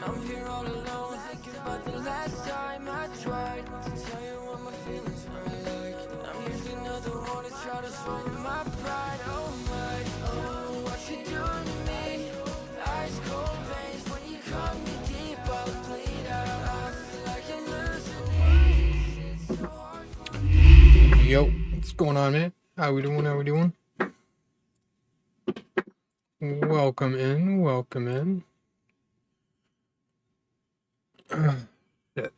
I'm here all alone, thinking about the last time I tried to tell you what my feelings were like. I'm usually not the one to try to swallow my pride. Oh my, oh, what you doing to me? Ice cold veins when you cut me deep, I'll bleed out. I feel like I'm losing it. It's so hard for me. Yo, what's going on, man? How we doing? How we doing? Welcome in. Welcome in. Shit.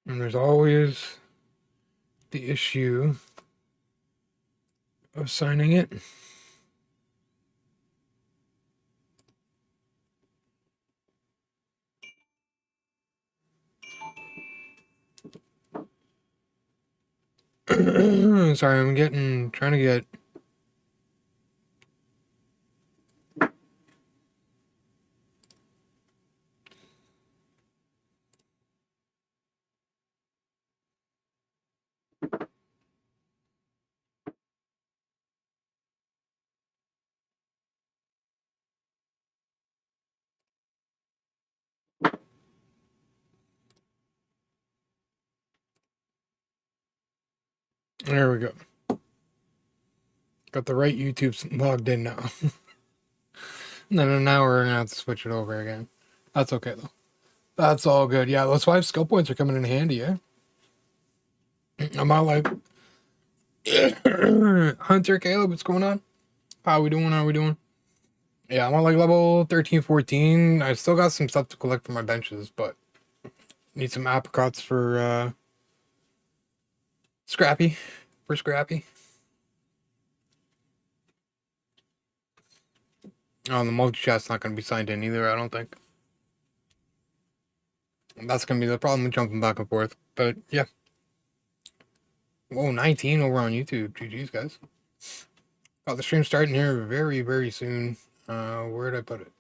And there's always the issue of signing it. Sorry, I'm trying to get. There we go. Got the right YouTube logged in now. And then now we're gonna have to switch it over again. That's okay though. That's all good. Yeah, those 5 skill points are coming in handy, yeah. I'm out like Hunter Caleb, what's going on? How we doing? How we doing? Yeah, I'm on like level 13, 14. I still got some stuff to collect for my benches, but need some apricots for Scrappy. For Scrappy. Oh, the multi-chat's not going to be signed in either, I don't think. That's going to be the problem with jumping back and forth. But, yeah. Whoa, 19 over on YouTube. GG's, guys. Got the stream starting here very, very soon. Where did I put it?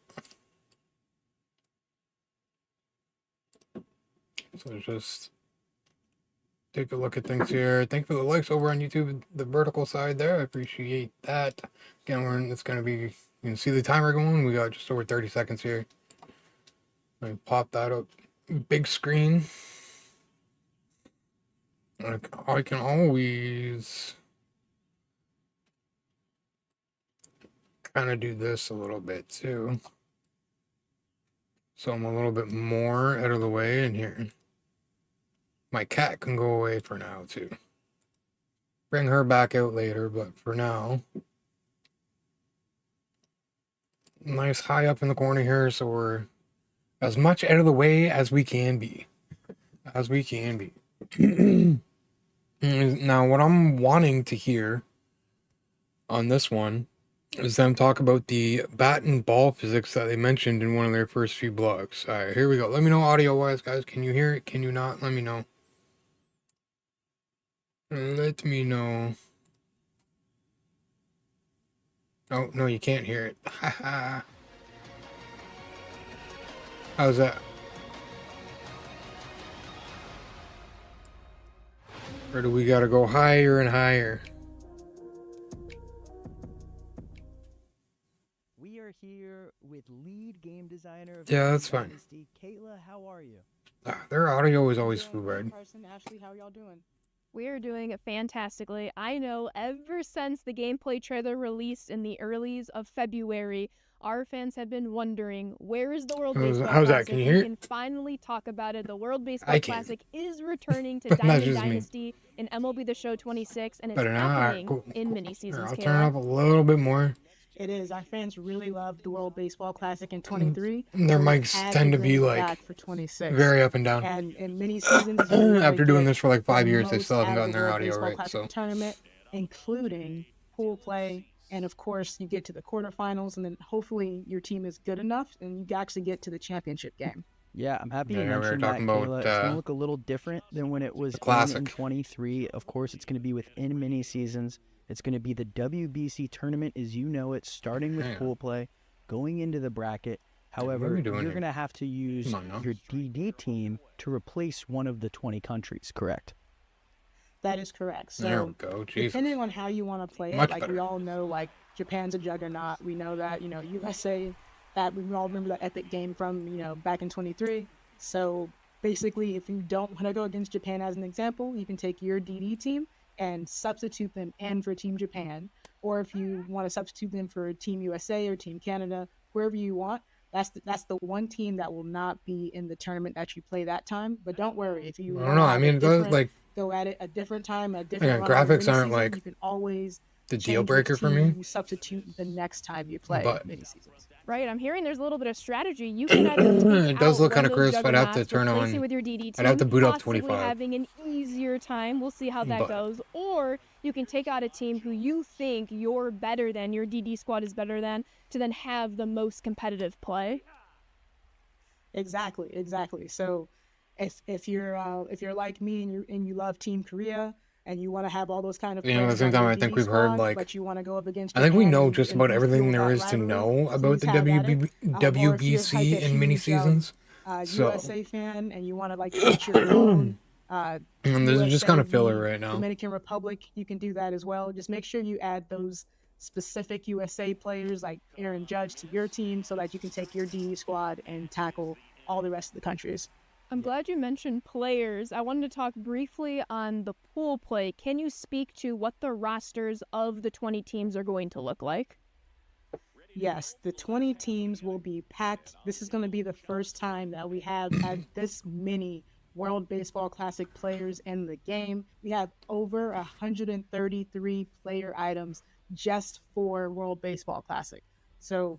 So just take a look at things here. Thank you for the likes over on YouTube, the vertical side there. I appreciate that. Again, it's going to be, you can see the timer going. We got just over 30 seconds here. Let me pop that up. Big screen. I can always kind of do this a little bit too. So I'm a little bit more out of the way in here. My cat can go away for now too. Bring her back out later, but for now. Nice high up in the corner here, so we're as much out of the way as we can be. As we can be. Now, what I'm wanting to hear on this one is them talk about the bat and ball physics that they mentioned in one of their first few blogs. All right, here we go. Let me know audio-wise, guys. Can you hear it? Can you not? Let me know. Let me know. Oh, no, you can't hear it. Haha. How's that? Or do we gotta go higher and higher? We are here with lead game designer of Yeah, that's fine. Dynasty. Kayla, how are you? Their audio is always Doing foo great, red. Carson, Ashley, how y'all doing? We are doing fantastically. I know ever since the gameplay trailer released in the earlies of February, our fans have been wondering, where is the World Baseball How's that? Classic? Can you hear We it? can finally talk about it. The World Baseball I can. Classic is returning to That's Diamond just me. Dynasty in MLB The Show 26, and it's Better now. All right, happening cool. in Cool. mini-seasons, I'll Kayla. turn it up a little bit more. It is. Our fans really loved the World Baseball Classic in 23. Their so we mics had tend to bring be it like back for 26. very up and down. And in mini seasons, you really After doing get this for like 5 the years, they most still haven't out of gotten the their World audio Baseball right. Classic So tournament, including pool play, and of course, you get to the quarterfinals, and then hopefully your team is good enough, and you actually get to the championship game. Yeah, I'm happy Yeah, you we were mentioned that, talking about, Kayla. It's going to look a little different than when it was in Classic. 23. Of course, it's going to be within mini seasons. It's going to be the WBC tournament as you know it, starting with Yeah. pool play, going into the bracket. However, we doing you're here? going to have to use Come on now. your DD team to replace one of the 20 countries, correct? That is correct. There we So go. Jesus. depending on how you want to play it, Much like we better. all know, like Japan's a juggernaut. We know that, USA, that we all remember that epic game from, back in 23. So basically, if you don't want to go against Japan as an example, you can take your DD team and substitute them in for Team Japan. Or if you want to substitute them for Team USA or Team Canada, wherever you want, that's the one team that will not be in the tournament that you play that time. But don't worry, if you I don't know. I mean, it does like go at it a different time, a different again, run of the graphics aren't mini-season, like you can always the change deal which breaker for team me. you substitute the next time you play But- mini seasons. Right, I'm hearing there's a little bit of strategy. You can either take It does out look one kinda of those crisp. I'd have to juggernauts, turn replace it on- with your DD team, I'd have to boot up possibly 25. having an easier time. We'll see how that But- goes. Or you can take out a team who you think you're better than, your DD squad is better than, to then have the most competitive play. Exactly. So if you're like me and you love Team Korea and you want to have all those kind of Yeah, at the players same on time, your I think DD we've heard, squad, like- but you want to go up against I think we Japan know and- just and about fuel everything there that is to rivalry, know about please the have at it. WB, Or if you're like WBC a in mini huge, seasons. So- USA fan and you want to like create your own And this is just USA kind of filler v. right now. Dominican Republic, you can do that as well. Just make sure you add those specific USA players like Aaron Judge to your team so that you can take your DD squad and tackle all the rest of the countries. I'm glad you mentioned players. I wanted to talk briefly on the pool play. Can you speak to what the rosters of the 20 teams are going to look like? Yes, the 20 teams will be packed. This is going to be the first time that we have had this many World Baseball Classic players in the game. We have over 133 player items just for World Baseball Classic. So,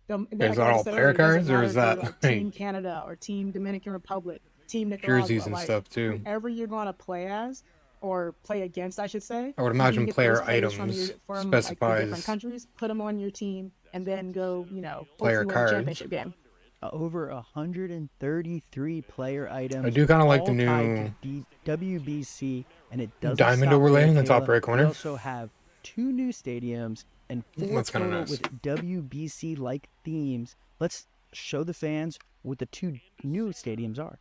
Is that all player cards, or is that, like Team Canada or Team Dominican Republic, Team Nicaragua, Jerseys and like, stuff too. whoever you're going to play as or play against, I should say. I would you can imagine get player those players from items from, like, the specifies different countries, put them on your team, and then go, player hopefully win a cards. championship game. Over 133 player items. I do kinda like the all tied new to WBC, and it doesn't diamond stop overlay there, in the top Kayla. right corner. We also have 2 new stadiums and 4 That's kinda total nice. with WBC-like themes. Let's show the fans what the 2 new stadiums are.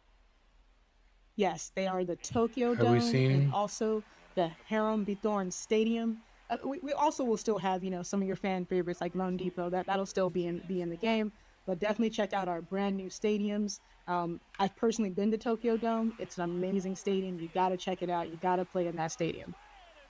Yes, they are the Tokyo Have we Dome seen- and also the Harem Bithorn Stadium. We also will still have some of your fan favorites like Lone Depot. That'll still be in the game. But definitely check out our brand new stadiums. I've personally been to Tokyo Dome. It's an amazing stadium. You got to check it out. You got to play in that stadium.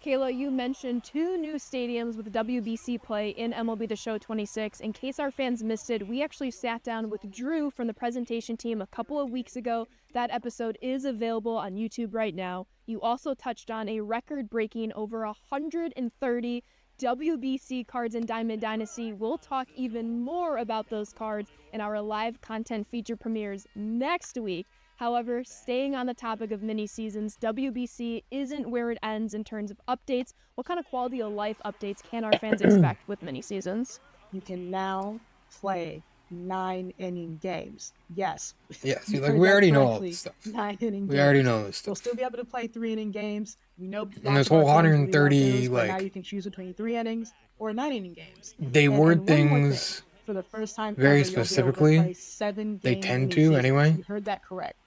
Kayla, you mentioned 2 new stadiums with WBC play in MLB The Show 26. In case our fans missed it, we actually sat down with Drew from the presentation team a couple of weeks ago. That episode is available on YouTube right now. You also touched on a record-breaking over 130 WBC cards in Diamond Dynasty. We'll talk even more about those cards in our live content feature premieres next week. However, staying on the topic of mini seasons, WBC isn't where it ends in terms of updates. What kind of quality of life updates can our fans expect with mini seasons? You can now play 9-inning games. Yes. Yeah, see, You like heard we that already know all correctly. this stuff. 9-inning We games. already know this You'll stuff. still be able to play 3-inning games. We know And this whole 130, but now like- you can choose between 3 innings or 9-inning games. They And word one more thing, things. for the first time very ever, you'll be able to specifically. play 7 They game tend to mini-seasons. anyway. You heard that correct.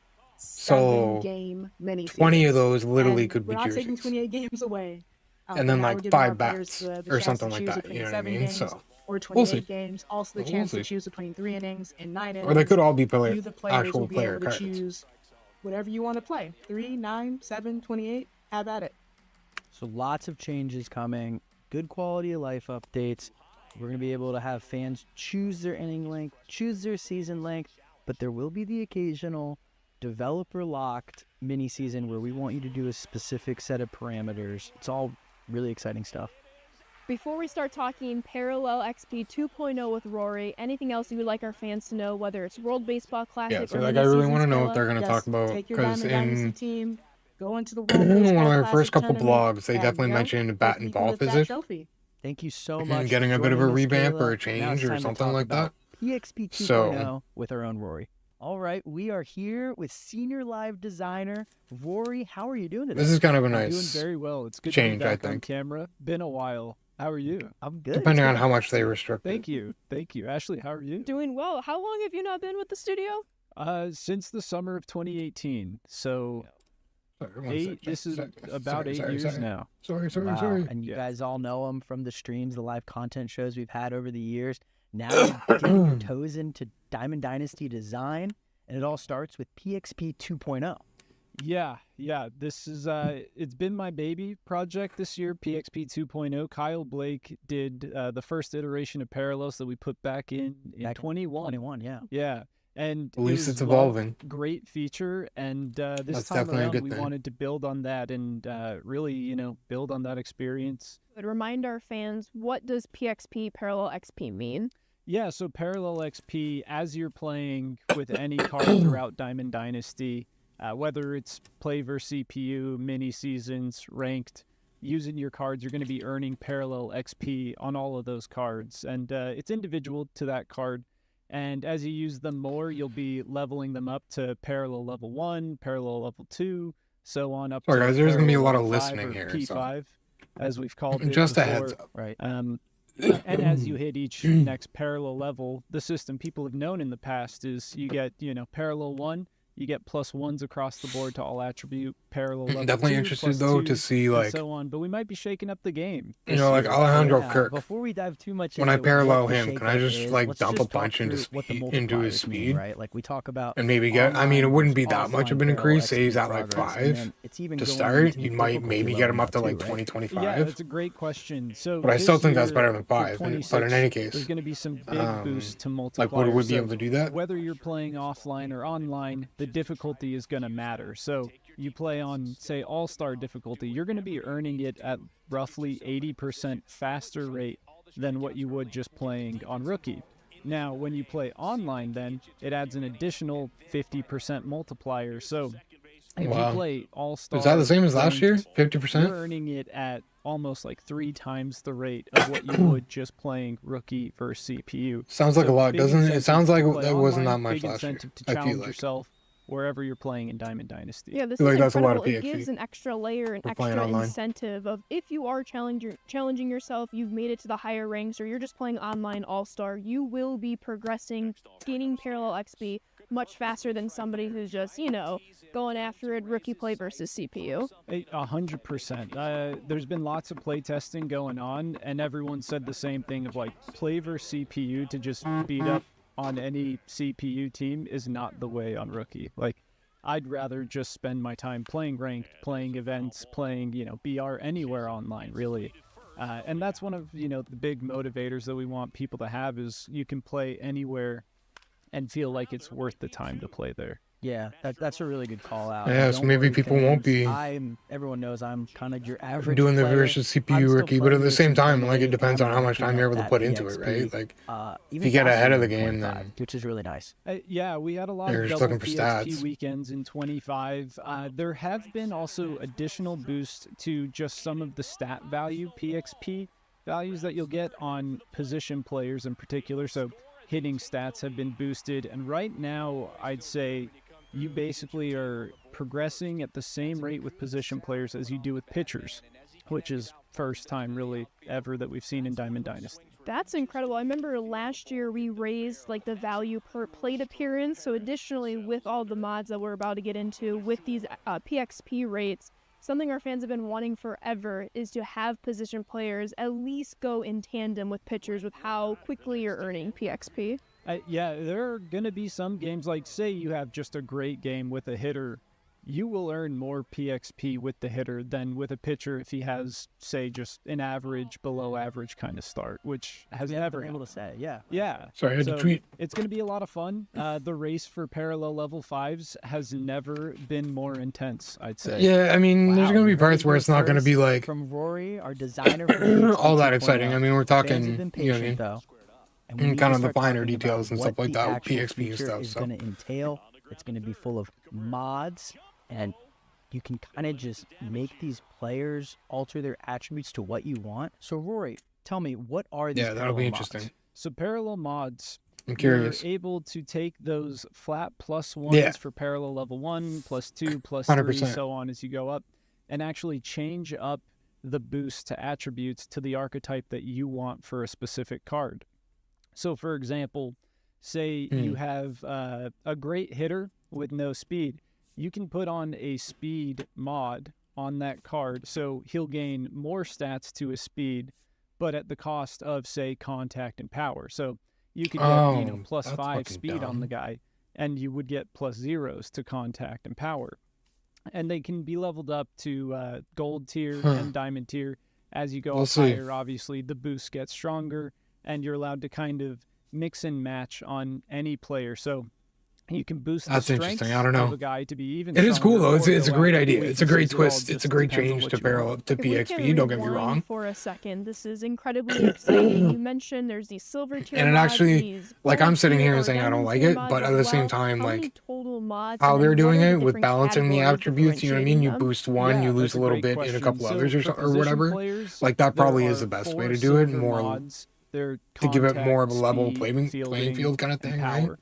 So, 7-game mini 20 of those literally And could be we're not taking jerseys. 28 games away. And then, now like, we're giving 5 our players bats the or chance something to like choose that, between you know what I 7 mean? games So, or we'll 28 see. games. Also the We'll chance to see. choose between 3 innings and 9 innings. Or they could all be You, the players, actual will be player able to cards. choose whatever you want to play. 3, 9, 7, 28. Have at it. So lots of changes coming, good quality of life updates. We're going to be able to have fans choose their inning length, choose their season length, but there will be the occasional developer locked mini season where we want you to do a specific set of parameters. It's all really exciting stuff. Before we start talking Parallel XP 2.0 with Rory, anything else you would like our fans to know, whether it's World Baseball Classic Yeah, or so like mini I really seasons, want to know Kayla? what they're going to Yes, talk about take your because Diamond Dynasty in team, go into the World one of Baseball their Classic first couple tournament, blogs, they and, definitely mentioned bat hopefully and you can ball lift that physics. trophy. Thank you so Mhm, much. getting for a bit of a joining us, revamp or a Kayla. Now change it's or time to something talk like about PXP 2.0 So- with our own Rory. All right, we are here with senior live designer Rory. How are you doing today? This is kind of a I'm doing nice very well. It's good change, to I be back on think. camera. Been a while. How are you? I'm good. Depending on how much they restrict it. Thank you. Thank you. Ashley, how are you? Doing well. How long have you not been with the studio? Since the summer of 2018. So Sorry, one eight. second. This is about Sorry, 8 sorry, years sorry. now. Sorry. Wow. And you Yeah. guys all know him from the streams, the live content shows we've had over the years. Now you're dipping your toes into Diamond Dynasty design, and it all starts with PXP 2.0. Yeah. This is it's been my baby project this year, PXP 2.0. Kyle Blake did the first iteration of Parallels that we put back in Back in 21. 21, yeah. Yeah. And At least it it's was loved, evolving. great feature, and this That's time definitely a around good we thing. wanted to build on that and really, build on that experience. But remind our fans, what does PXP Parallel XP mean? Yeah, so Parallel XP, as you're playing with any card throughout Diamond Dynasty, whether it's play versus CPU, mini seasons, ranked, using your cards, you're going to be earning Parallel XP on all of those cards. And it's individual to that card. And as you use them more, you'll be leveling them up to Parallel Level 1, Parallel Level 2, so on up Sorry, to guys, there's gonna be a Parallel lot of Level 5 listening or here, so- P5, as we've called it Just a before. heads up. Right. And as you hit each next parallel level, the system people have known in the past is you get, parallel 1, you get +1s across the board to all attribute. Parallel level Definitely 2, interested though to +2s, see and like so on. But we might be shaking up the game. you this know like year. Alejandro Yeah, Kirk. Before we dive too much When into I parallel what the him, can I shakeup just, is, like, let's dump a just talk bunch into through what the into his multipliers mean, speed? right? Like we talk about And maybe get. I mean, it online wouldn't be versus that much of offline an parallel increase. Say he's XP at like progress, and 5 then it's even to going start. into You might difficulty maybe get level him up to now like too, 20, right? 25. Yeah, that's a great question. So, But I still this think that's year, better than for 5, but in 26, any there's case, going to be some big boosts to multipliers. like would we be So able to do that? whether you're playing offline or online, the difficulty is going to matter. So you play on, say, all-star difficulty, you're going to be earning it at roughly 80% faster rate than what you would just playing on rookie. Now, when you play online, then it adds an additional 50% multiplier. So if Wow. you play all-star, Is that the same as last year? ranked, 50%? you're earning it at almost like 3 times the rate of what you would just playing rookie versus CPU. Sounds like a So lot, big doesn't it? It incentive sounds to like play that wasn't that online, much big last year. incentive to I challenge feel like. yourself wherever you're playing in Diamond Dynasty. Yeah, this feel is like that's a lot incredible. of It gives PXP an extra layer, an for playing extra online. incentive of if you are challenging yourself, you've made it to the higher ranks, or you're just playing online all-star, you will be progressing, gaining parallel XP much faster than somebody who's just, going after it rookie play versus CPU. 100%. There's been lots of play testing going on, and everyone said the same thing of like play versus CPU to just beat up on any CPU team is not the way on rookie. Like, I'd rather just spend my time playing ranked, playing events, playing, BR anywhere online, really. And that's one of, the big motivators that we want people to have is you can play anywhere and feel like it's worth the time to play there. Yeah, that's a really good call out. Yeah, And so don't maybe worry, people won't fans, be everyone knows I'm kind of your average doing the player. versus I'm CPU still rookie, but playing at the this same time, internally, like it depends on how I'm much time racking you're up able to that put into it, PXP, right? Like even you get faster ahead of than the game, 25, then which is really nice. Yeah, we had a lot You're of just double looking for PXP stats. weekends in 25. There have been also additional boosts to just some of the stat value PXP values that you'll get on position players in particular. So hitting stats have been boosted, and right now I'd say you basically are progressing at the same rate with position players as you do with pitchers, which is first time really ever that we've seen in Diamond Dynasty. That's incredible. I remember last year we raised like the value per plate appearance. So additionally, with all the mods that we're about to get into, with these PXP rates, something our fans have been wanting forever is to have position players at least go in tandem with pitchers with how quickly you're earning PXP. Yeah, there are going to be some games, like say you have just a great game with a hitter, you will earn more PXP with the hitter than with a pitcher if he has, say, just an average, below average kind of start, which has never Been able to happened. say, yeah. Yeah. Sorry, I had to tweet. It's going to be a lot of fun. The race for parallel level 5s has never been more intense, I'd say. yeah, I mean, there's Wow, gonna be you heard parts it where here it's not gonna be first like from Rory, our designer for PXP all that 2.0. exciting. I mean, we're Fans have talking, been you know what I patient mean? though. And we And need kind to of the start finer talking details about and stuff what like the that with actual PXP and feature stuff, is so. going to entail. It's going to be full of mods, and you can kind of just make these players alter their attributes to what you want. So Rory, tell me, what are these Yeah, that'll be parallel mods? interesting. So parallel mods, I'm curious. you're able to take those flat +1s Yeah. for parallel level 1, +2, +3, 100%. so on as you go up, and actually change up the boost to attributes to the archetype that you want for a specific card. So, for example, say you have a great hitter with no speed. You can put on a speed mod on that card, so he'll gain more stats to his speed, but at the cost of, say, contact and power. So you could get plus that's 5 fucking speed on dumb. the guy, and you would get plus 0s to contact and power. And they can be leveled up to gold tier and diamond tier. As you go We'll up see. higher, obviously the boost gets stronger, and you're allowed to kind of mix and match on any player. So you can boost That's the interesting. strengths I don't know. of a guy to be even It is cool stronger, though. or It's a go great after the idea. It's a great weaknesses. It all twist. It's just a great depends on change what to you want. parallel to If we can PXP. Don't get me rewind wrong. for a second, this is incredibly exciting. You mentioned there's these silver tier And it mods, actually, these like, gold I'm sitting tier here or and saying I don't diamond like tier it, mods but as at the same well. time, How like, many total mods how and they're then what doing are the it with different balancing the categories attributes, you know what I mean? You differentiating them? boost one, you Yeah, lose that's a little great bit in a question. couple So others for or position whatever. players, Like, that there probably is are the best way 4 to do it, silver more mods. They're to give it more of a contact, level speed, playing fielding, field kind of and thing, right? power.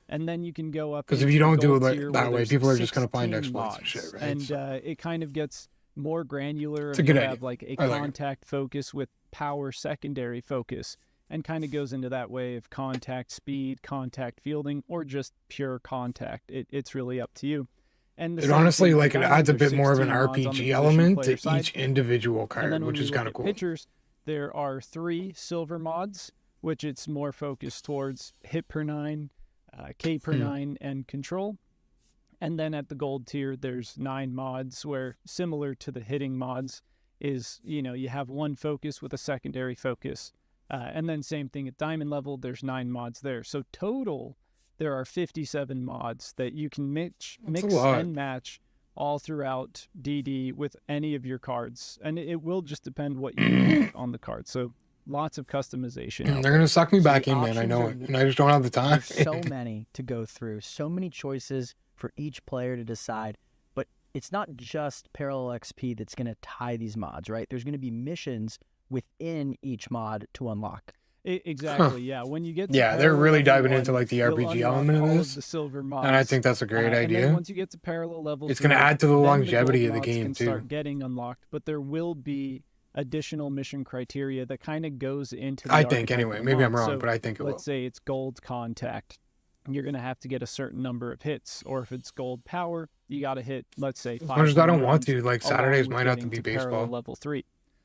And then you can go up Because if into you the don't do gold it tier that where way, there's people are just going to find 16 exploits and mods. shit, right? And So, it kind of gets more granular. it's a If good you idea. have like a I like it. contact focus with power secondary focus, and kind of goes into that way of contact speed, contact fielding, or just pure contact. It's really up to you. And the It same honestly, thing for like, it diamond, adds a there's bit more of an 16 mods on the RPG position element player to side. each individual And card, then when which we is look kind of at cool. pitchers, there are 3 silver mods, which it's more focused towards hit per 9, K per 9, and control. And then at the gold tier, there's 9 mods where, similar to the hitting mods, is, you have 1 focus with a secondary focus. And then same thing at diamond level, there's 9 mods there. So total, there are 57 mods that you can mix That's a lot. and match all throughout DD with any of your cards. And it will just depend what you want on the card. So lots of customization. out They're going to suck me So the back in, man. I options know are it. And I just don't have the time. There's so many to go through, so many choices for each player to decide. But it's not just Parallel XP that's going to tie these mods, right? There's going to be missions within each mod to unlock. Exactly, yeah. When you get to Yeah, they're parallel really level diving into, 1, like, the you'll RPG unlock element of all this. the silver And I mods. think that's a great And then idea. once you get to parallel level It's going to 3, add to the then longevity gold of the mods game, can too. start getting unlocked, but there will be additional mission criteria that kind of goes into the I think, archetype of anyway. the Maybe I'm mod. wrong, So but I think it will. let's say it's gold contact. You're going to have to get a certain number of hits. Or if it's gold power, you got to hit, let's say, 5 As much as I don't want rounds to, like, along Saturdays with might have to getting be parallel baseball. level 3.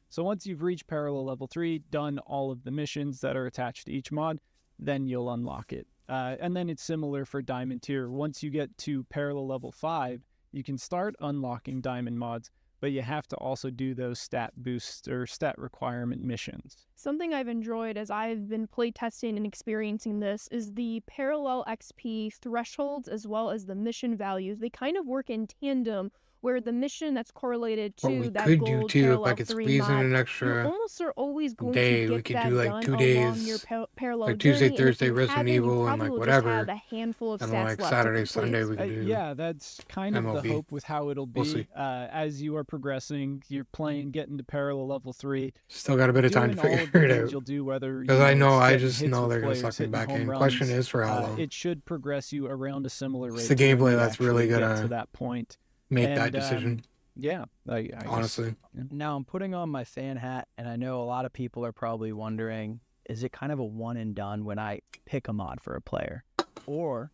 So once you've reached parallel level 3, done all of the missions that are attached to each mod, then you'll unlock it. And then it's similar for diamond tier. Once you get to parallel level 5, you can start unlocking diamond mods, but you have to also do those stat boosts or stat requirement missions. Something I've enjoyed as I've been playtesting and experiencing this is the parallel XP thresholds as well as the mission values. They kind of work in tandem, where the mission that's correlated What to we that could do, gold too, if parallel I could 3 squeeze in mod, an you extra almost are always going day, to we get could that do, like, done 2 along your days, parallel like Tuesday, journey, and if Thursday, you Resident haven't, you Evil, and, probably like, will whatever. just have a handful of And stats then, like, left Saturday, to complete. Sunday, we could do Yeah, that's kind of the MLB. hope with how it'll We'll be. see. As you are progressing, you're playing, getting to parallel level 3. Still got a bit of time to Doing all figure of the it things out. you'll do, whether Because I know, it's I getting just hits know with they're going to players, suck me hitting back home in. runs, Question is for how long? it should progress you around a similar rate. It's the to when gameplay you that's really actually get gonna to that point. Make that And, decision, Yeah, I guess. honestly. Now I'm putting on my fan hat, and I know a lot of people are probably wondering, is it kind of a one and done when I pick a mod for a player? Or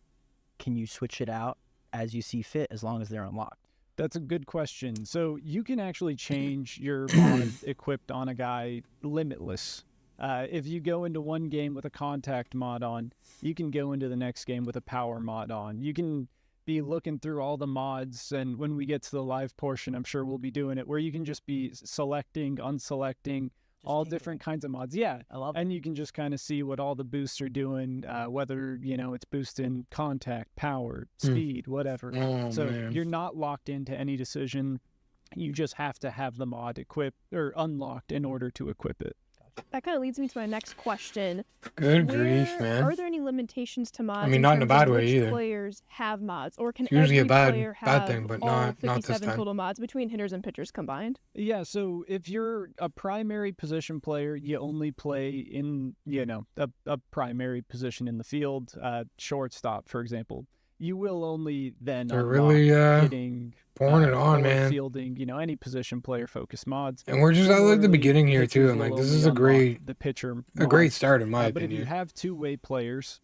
can you switch it out as you see fit as long as they're unlocked? That's a good question. So you can actually change your mod equipped on a guy limitless. If you go into one game with a contact mod on, you can go into the next game with a power mod on. You can be looking through all the mods, and when we get to the live portion, I'm sure we'll be doing it, where you can just be selecting, unselecting, all different kinds of mods. Yeah. I love it. And you can just kind of see what all the boosts are doing, whether, it's boosting contact, power, speed, whatever. Oh, So man. you're not locked into any decision. You just have to have the mod equipped or unlocked in order to equip it. That kind of leads me to my next question. Good grief, Where- man. Are there any limitations to mods? mean, not in a terms of bad way which either. Players have mods, or can It's usually a every bad- player bad have thing, but all not this 57 time. total mods between hitters and pitchers combined? Yeah, so if you're a primary position player, you only play in, a primary position in the field, shortstop, for example. you will only then They're unlock really hitting, pouring it on, or man. fielding, any position player focused mods. And we're just at like the Similarly, beginning here too, pitchers and like will this only is a unlock great the pitcher great mods. start in my But if you opinion, have two-way players,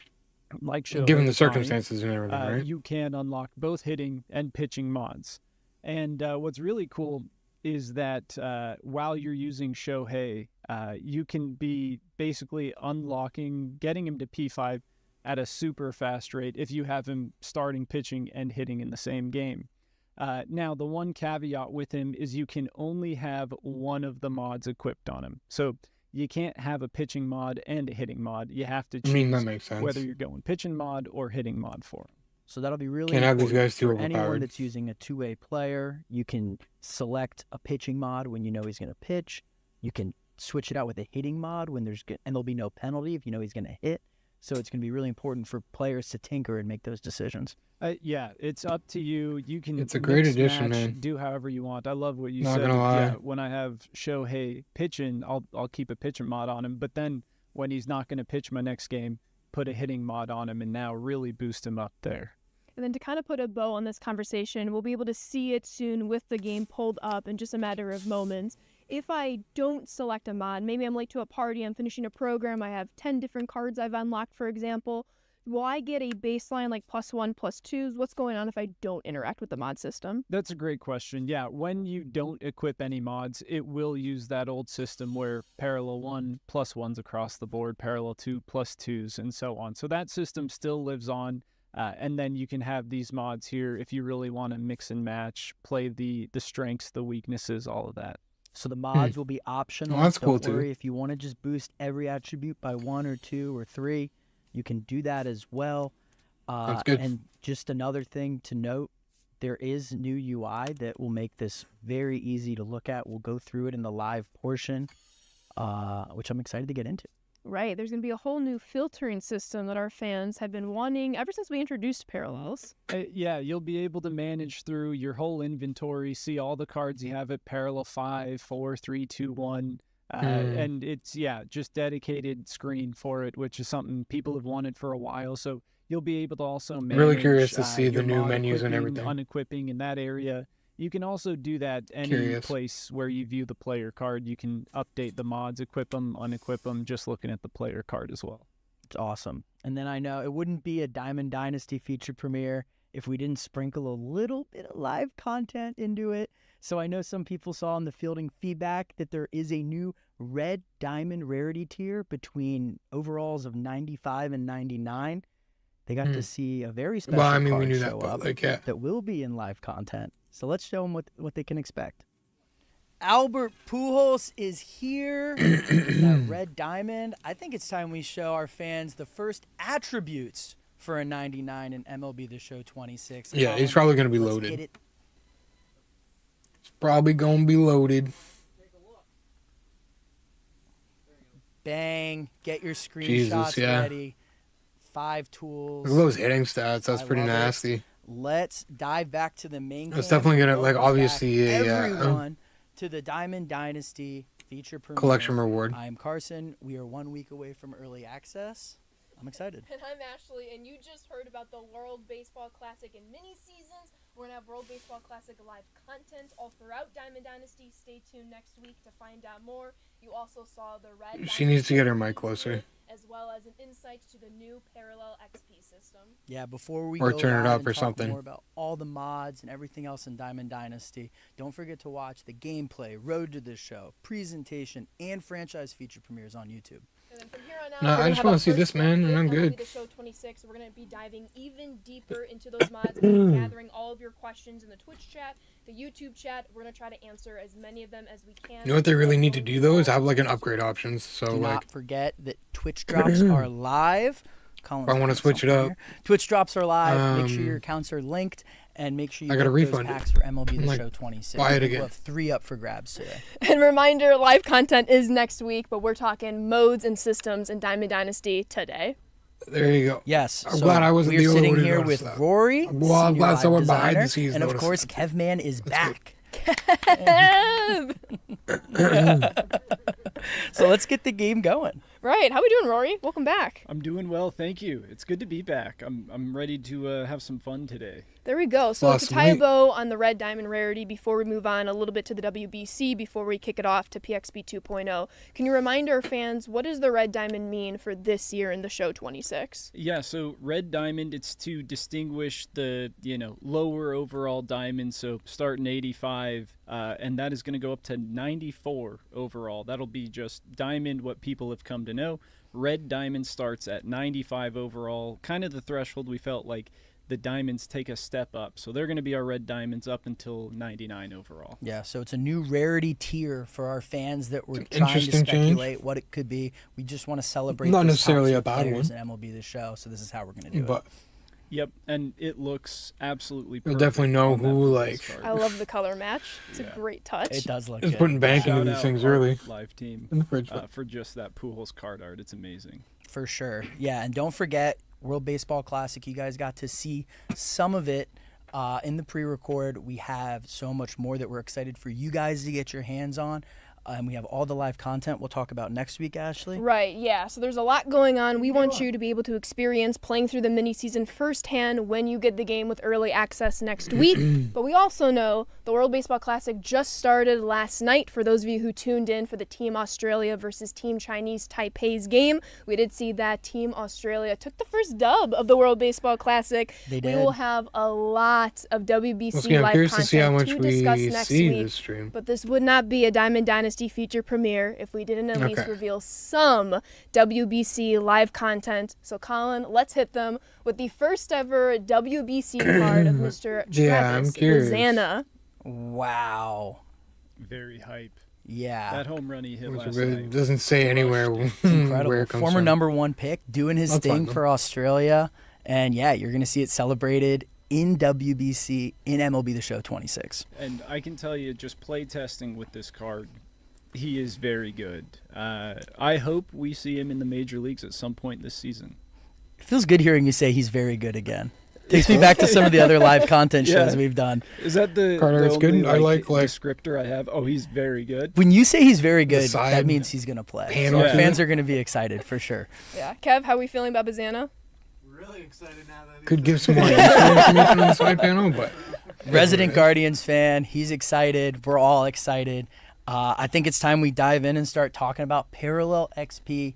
like Shohei given the Ohtani, circumstances and everything, right? you can unlock both hitting and pitching mods. And what's really cool is that while you're using Shohei, you can be basically getting him to P5 at a super fast rate if you have him starting pitching and hitting in the same game. Now, the one caveat with him is you can only have one of the mods equipped on him. So you can't have a pitching mod and a hitting mod. You have to I mean, that choose makes sense. whether you're going pitching mod or hitting mod for him. So that'll be really Can't have these important guys too for anyone overpowered. that's using a two-way player. You can select a pitching mod when you know he's going to pitch. You can switch it out with a hitting mod when and there'll be no penalty if you know he's going to hit. So it's going to be really important for players to tinker and make those decisions. Yeah, it's up to you. You can. It's a great mix, addition, match, man. Do however you want. I love what you Not said. gonna lie. Yeah, when I have Shohei pitching, I'll keep a pitcher mod on him. But then when he's not going to pitch my next game, put a hitting mod on him and now really boost him up there. And then to kind of put a bow on this conversation, we'll be able to see it soon with the game pulled up in just a matter of moments. If I don't select a mod, maybe I'm late to a party, I'm finishing a program, I have 10 different cards I've unlocked, for example, will I get a baseline like +1, +2s? What's going on if I don't interact with the mod system? That's a great question. Yeah, when you don't equip any mods, it will use that old system where parallel 1 +1s across the board, parallel 2 +2s, and so on. So that system still lives on. And then you can have these mods here if you really want to mix and match, play the strengths, the weaknesses, all of that. So the mods will be optional. Well, that's Don't cool, worry too. if you want to just boost every attribute by 1 or 2 or 3, you can do that as well. That's good. And just another thing to note, there is new UI that will make this very easy to look at. We'll go through it in the live portion, which I'm excited to get into. Right, there's going to be a whole new filtering system that our fans have been wanting ever since we introduced Parallels. Yeah, you'll be able to manage through your whole inventory, see all the cards you have at parallel 5, 4, 3, 2, 1. And it's, just dedicated screen for it, which is something people have wanted for a while. So you'll be able to also manage. Really curious to see your the new mod menus and equipping, everything. Unequipping in that area. You can also do that any Curious. place where you view the player card. You can update the mods, equip them, unequip them, just looking at the player card as well. It's awesome. And then I know it wouldn't be a Diamond Dynasty feature premiere if we didn't sprinkle a little bit of live content into it. So I know some people saw in the fielding feedback that there is a new red diamond rarity tier between overalls of 95 and 99. They got to see a very special Well, I mean, we card knew that, show but up like, yeah. that will be in live content. So let's show them what they can expect. Albert Pujols is here. That red diamond. I think it's time we show our fans the first attributes for a 99 in MLB The Show 26. Yeah, he's probably going to be Let's loaded. hit it. It's probably going to be loaded. Bang. Get your screenshots Jesus, yeah. ready. 5 tools. Look at those hitting stats. That's I pretty love it. nasty. Let's dive back to the main It's cam. definitely gonna, like, Welcome obviously back, a, everyone to the Diamond Dynasty feature premiere. Collection reward. I'm Carson. We are 1 week away from early access. I'm excited. And I'm Ashley, and you just heard about the World Baseball Classic and mini seasons. We're going to have World Baseball Classic live content all throughout Diamond Dynasty. Stay tuned next week to find out more. You also saw the red. She needs to get her mic closer. As well as an insight to the new Parallel XP system. Yeah, before we Or go turn it live up and or talk something. more about all the mods and everything else in Diamond Dynasty, don't forget to watch the gameplay, Road to the Show, presentation, and franchise feature premieres on YouTube. And then from here on out, No, we're I gonna just have wanna a see this, first man, look and at I'm MLB good. The Show 26. We're going to be diving even deeper into those mods. We're gonna be gathering all of your questions in the Twitch chat, the YouTube chat. We're going to try to answer as many of them as we can. You know what they really need to do, though, is have, like, an upgrade options. So, Do like, not forget that Twitch drops are live. Colin's I wanna doing switch it something up. here. Twitch drops are live. Make sure Um, your accounts are linked, and make sure you I gotta get those refund it. packs for MLB The I'm like, Show 26. buy it We'll again. have 3 up for grabs today. And reminder, live content is next week, but we're talking modes and systems in Diamond Dynasty today. there you go. Yes, I'm so glad I wasn't we're the only sitting one who here noticed with that. Rory, Well, I'm senior glad live someone behind the designer, scenes and of noticed course that. Kevman is back. So let's get the game going. Right. How we doing, Rory? Welcome back. I'm doing well, thank you. It's good to be back. I'm ready to have some fun today. There we go. So to Awesome. tie a bow on the Red Diamond rarity before we move on a little bit to the WBC, before we kick it off to PXP 2.0, can you remind our fans, what does the Red Diamond mean for this year in the show 26? Yeah, so Red Diamond, it's to distinguish the, lower overall diamond, so starting 85, and that is going to go up to 94 overall. That'll be just diamond, what people have come to know. Red Diamond starts at 95 overall, kind of the threshold we felt like the diamonds take a step up. So they're going to be our Red Diamonds up until 99 overall. Yeah, so it's a new rarity tier for our fans that were trying to Interesting change. speculate what it could be. We just want to celebrate Not those necessarily top a bad players one. in MLB The Show, so this is how we're going to do But Yep, and it looks absolutely you'll perfect. definitely know on that who, Pujols like- card. I love the color match. It's Yeah. a great touch. it. It does look it's good. putting bank into Shout these out things our early live team in the fridge. for just that Pujols card art. It's amazing. For sure. Yeah, and don't forget World Baseball Classic. You guys got to see some of it in the pre-record. We have so much more that we're excited for you guys to get your hands on. And we have all the live content we'll talk about next week, Ashley. Right, yeah. So there's a lot going on. We want you to be able to experience playing through the mini season firsthand when you get the game with early access next week. But we also know the World Baseball Classic just started last night. For those of you who tuned in for the Team Australia versus Team Chinese Taipei's game, we did see that Team Australia took the first dub of the World Baseball Classic. They We did. will have a lot of WBC Once again, I'm live curious to content see how much to we discuss next see week. this stream. But this would not be a Diamond Dynasty feature premiere if we didn't at least Okay. reveal some WBC live content. So, Colin, let's hit them with the first ever WBC card of Mr. Yeah, I'm Travis curious. Rosanna. Wow. Very hype. Yeah. That home run he hit Which last really night. doesn't say anywhere Incredible. where it comes Former from. number one pick, doing his That's fine, thing though. for Australia. And yeah, you're going to see it celebrated in WBC in MLB The Show 26. And I can tell you, just play testing with this card, he is very good. I hope we see him in the major leagues at some point this season. It feels good hearing you say he's very good again. Takes me back to some of the other live content shows Yeah. we've done. Is that the, Card the art's only good. I like descriptor I have? Oh, he's very good. When you say he's very good, that side means he's going to play. So panel our to fans it. are going to be excited for sure. Yeah. Kev, how are we feeling about Bazana? Really excited now that Could give some more useful information on the side panel, but Resident Guardians fan, he's excited. We're all excited. I think it's time we dive in and start talking about Parallel XP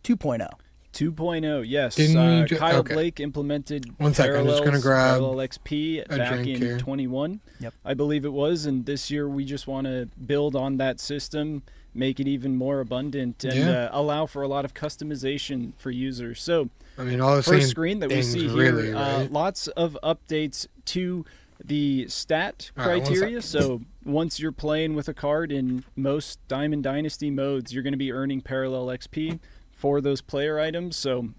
2.0. 2.0, yes. Didn't you ju- Kyle okay. Blake implemented One second, I'm just gonna grab Parallel XP a back drink in here. 21, Yep. I believe it was. And this year we just want to build on that system, make it even more abundant, and Yeah. allow for a lot of customization for users. So I mean, all the first same screen that we things see really, here, right? lots of updates to the stat All right, one criteria. second. So once you're playing with a card in most Diamond Dynasty modes, you're going to be earning Parallel XP for those player items. So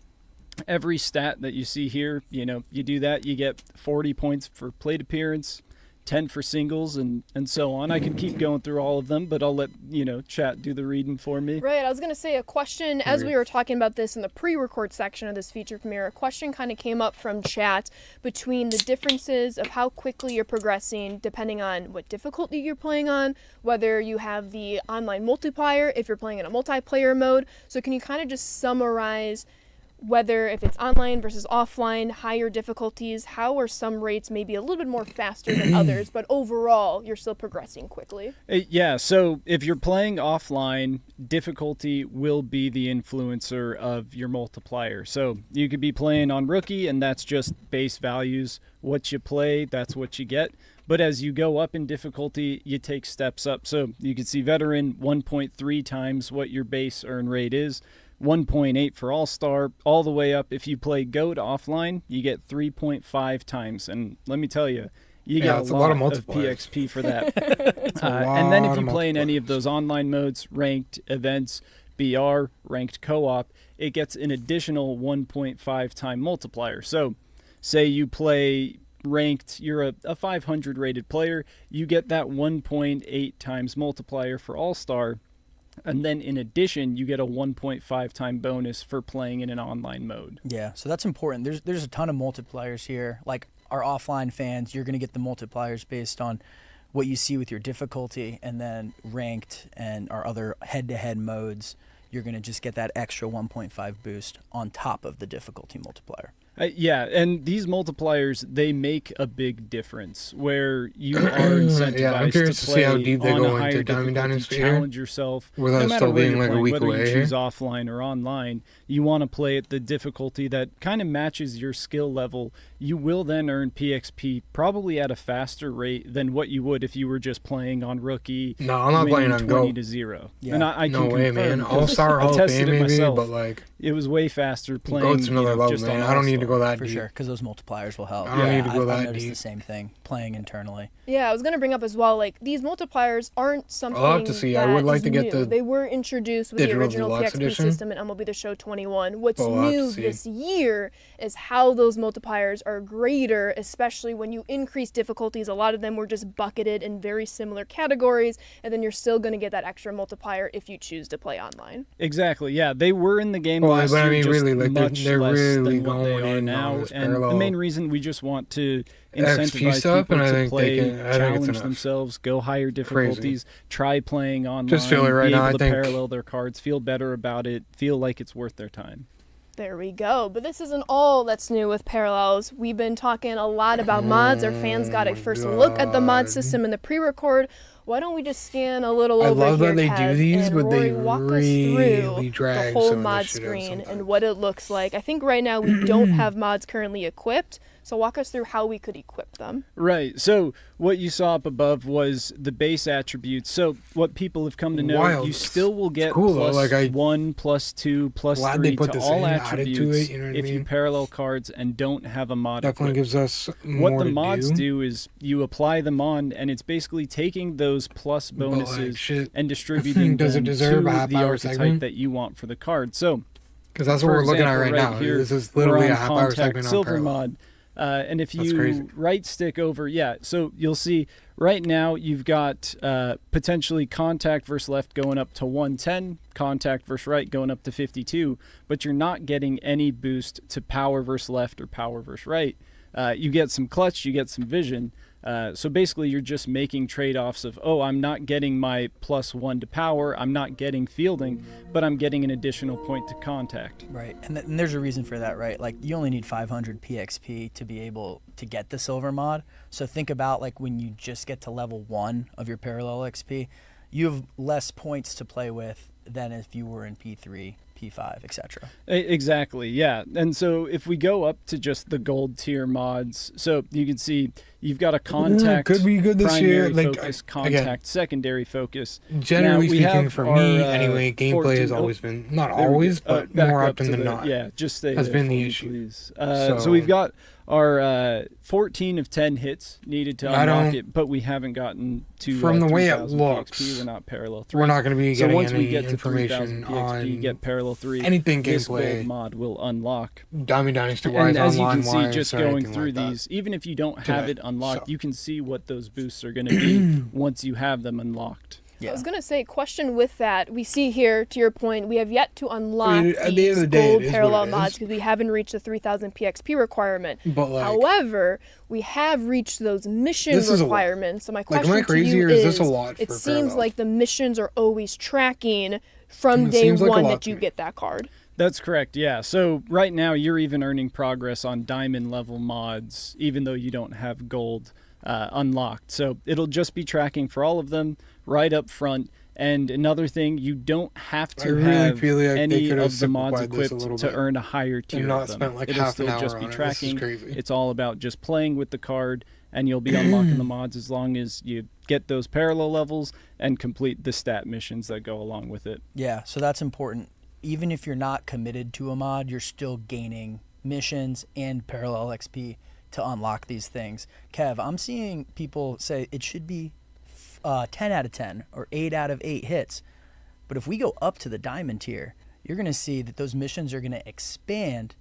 every stat that you see here, you do that, you get 40 points for plate appearance, 10 for singles, and so on. I can keep going through all of them, but I'll let chat do the reading for me. Right, I was going to say a question, as we were talking about this in the pre-record section of this feature premiere, a question kind of came up from chat between the differences of how quickly you're progressing depending on what difficulty you're playing on, whether you have the online multiplier, if you're playing in a multiplayer mode. So can you kind of just summarize whether if it's online versus offline, higher difficulties, how are some rates maybe a little bit more faster than others, but overall you're still progressing quickly? Yeah, so if you're playing offline, difficulty will be the influencer of your multiplier. So you could be playing on rookie, and that's just base values. What you play, that's what you get. But as you go up in difficulty, you take steps up. So you can see veteran 1.3 times what your base earn rate is. 1.8 for All-Star, all the way up. If you play GOAT offline, you get 3.5 times. And let me tell you, you got it's a lot of multipliers. PXP for that. a And then if lot you of play in any multipliers. of those online modes, ranked events, BR, ranked co-op, it gets an additional 1.5 time multiplier. So say you play ranked, you're a 500 rated player, you get that 1.8 times multiplier for All-Star. And then in addition, you get a 1.5 time bonus for playing in an online mode. Yeah, so that's important. There's a ton of multipliers here. Like our offline fans, you're going to get the multipliers based on what you see with your difficulty, and then ranked and our other head-to-head modes, you're going to just get that extra 1.5 boost on top of the difficulty multiplier. Yeah, and these multipliers, they make a big difference where you are incentivized Yeah, I'm curious to to see play how deep they on go a higher into Diamond difficulty, Dynasty here, challenge yourself. without No it matter still where being you're like a playing, week whether away you here. choose offline or online, you want to play at the difficulty that kind of matches your skill level. You will then earn PXP probably at a faster rate than what you would if you were just playing on rookie. No, I'm not winning playing on 20 GOAT. to 0. Yeah. And I No can way, confirm man. 'cause All-Star I Hall of tested Fame it maybe, myself. but like It was way faster playing. GOAT's another level, just man. on I don't need to All-Star. go that For deep. sure, because those multipliers will help. I don't need to go I've that noticed deep. the same thing playing internally. Yeah, I was gonna bring up as well. Like these multipliers aren't something. I'll have to see. I that would like is to get new. the They were introduced with the digital original deluxe PXP edition. system in MLB The Show 21. What's But we'll have to new see. this year is how those multipliers are greater, especially when you increase difficulties. A lot of them were just bucketed in very similar categories, and then you're still gonna get that extra multiplier if you choose to play online. Exactly, yeah. They were in the game Well, last but I year, mean, just really, like, much they're less really than what they going are in now. on this And the parallel main reason we just want to XP incentivize stuff, people and I to think play, I think it's challenge enough. themselves, go higher difficulties, try playing online, Just feel it right be now, able I to think. parallel their cards, feel better about it, feel like it's worth their time. There we go. But this isn't all that's new with Parallels. We've been talking a lot about mods. Our fans got a first look at the mod system in the pre-record. Why don't we just scan a little I over love here, that they Kev, do these, and but they Rory, walk us really through the drag whole some of this mod shit out screen and sometimes. what it looks like. I think right now we don't have mods currently equipped, so walk us through how we could equip them. Right. So what you saw up above was the base attributes. So what people have come to know, Wild. you still will get cool, though. plus Like, I- 1, plus 2, plus Glad 3 they put to this all in, added to attributes it, you know what I if you mean? parallel cards and don't have a mod Definitely equipped. gives us more What the to mods do. do is you apply them on, and it's basically taking those plus But, like, bonuses shit. and distributing Does it them deserve to a the half-hour archetype segment? that you want for the card. So, Because that's what for we're looking at example, right now. here, This is we're literally on a half-hour Contact segment on Silver parallel. mod. And if That's crazy. you right stick over, yeah, so you'll see right now you've got potentially contact versus left going up to 110, contact versus right going up to 52, but you're not getting any boost to power versus left or power versus right. You get some clutch, you get some vision. So basically you're just making trade-offs of, oh, I'm not getting my +1 to power, I'm not getting fielding, but I'm getting an additional point to contact. Right, and there's a reason for that, right? Like, you only need 500 PXP to be able to get the silver mod. So think about, like, when you just get to level 1 of your parallel XP, you have less points to play with than if you were in P3, P5, etc. Exactly, yeah. And so if we go up to just the gold tier mods, so you can see you've got a contact could be good this primary year, like, focus, again, contact secondary focus. Generally Now, we speaking, have for our, me, anyway, gameplay 14 has always been, not there we go. always, but Back more up often to than the- not. Yeah, just stay has there been for the me, issue. please. So- So we've got our 14 of 10 hits needed to I unlock don't- it, but we haven't gotten to From the way it 3,000 looks, PXP. We're not parallel 3. We're not going to be So getting once we any get to information 3,000 PXP, on get parallel 3, anything this gameplay, gold mod will unlock. Diamond Dynasty And wise, as you online can see, wise, just or going anything through like that. these, even if you don't today. have it unlocked, So- you can see what those boosts are going to be once you have them unlocked. I was gonna say, question with that. We see here, to your point, we have yet to unlock I mean, at the end these of the day, it gold is what parallel it is. mods because we haven't reached the 3,000 PXP requirement. But, like, However, we have reached those mission This is a lot. requirements. So my Like, question am I to crazy, you or is this a lot it for seems parallel? like the missions are always tracking from It day seems like a one lot that to you me. get that card. That's correct, yeah. So right now you're even earning progress on diamond level mods, even though you don't have gold unlocked. So it'll just be tracking for all of them right up front. And another thing, you don't have I to really have feel like they any could have of the mods simplified this a equipped little to bit earn a higher tier and not of them. spent like It'll half still an hour just on be it. This is tracking. crazy. It's all about just playing with the card, and you'll be unlocking the mods as long as you get those parallel levels and complete the stat missions that go along with it. Yeah, so that's important. Even if you're not committed to a mod, you're still gaining missions and parallel XP to unlock these things. Kev, I'm seeing people say it should be 10 out of 10 or 8 out of 8 hits. But if we go up to the diamond tier, you're going to see that those missions are going to expand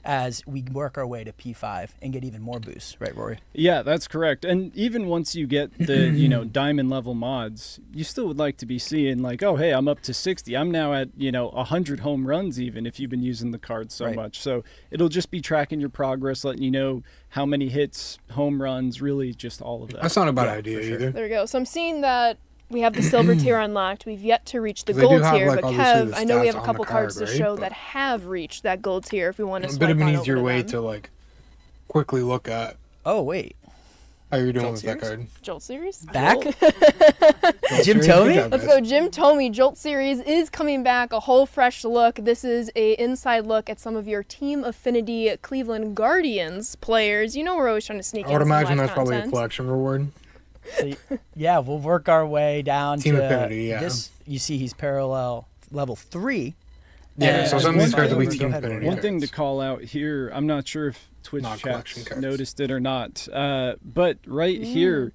as we work our way to P5 and get even more boosts, right, Rory? Yeah, that's correct. And even once you get the, diamond level mods, you still would like to be seeing like, oh, hey, I'm up to 60. I'm now at, 100 home runs even if you've been using the card so Right. much. So it'll just be tracking your progress, letting you know how many hits, home runs, really just all of that. That's not a bad Yeah, idea for sure. either. There we go. So I'm seeing that We have the silver tier unlocked. We've yet to reach the 'Cause they do gold have, tier, like, but obviously Kev, the I know we stats have a on the couple card, cards to right? show But- that have reached that gold tier if we want to A swipe bit of an on over easier to way them. to like quickly look at Oh wait, how you're doing Jolt with Series? that card. Jolt Series? back? Jolt. Jim Series, Tomey? good job, Let's guys. go. Jim Tomey, Jolt Series is coming back. A whole fresh look. This is a inside look at some of your Team Affinity Cleveland Guardians players. You know we're always trying to sneak I would in some imagine live that's probably a content. collection reward. Yeah, we'll work our way down Team to Affinity, yeah. this. You see, he's parallel level 3. Yeah, Yeah, so and some of these one cards will be thing- Team Go ahead, Affinity. One thing to cards. call out here, I'm not sure if Twitch Not collection chats cards. noticed it or not, but right here,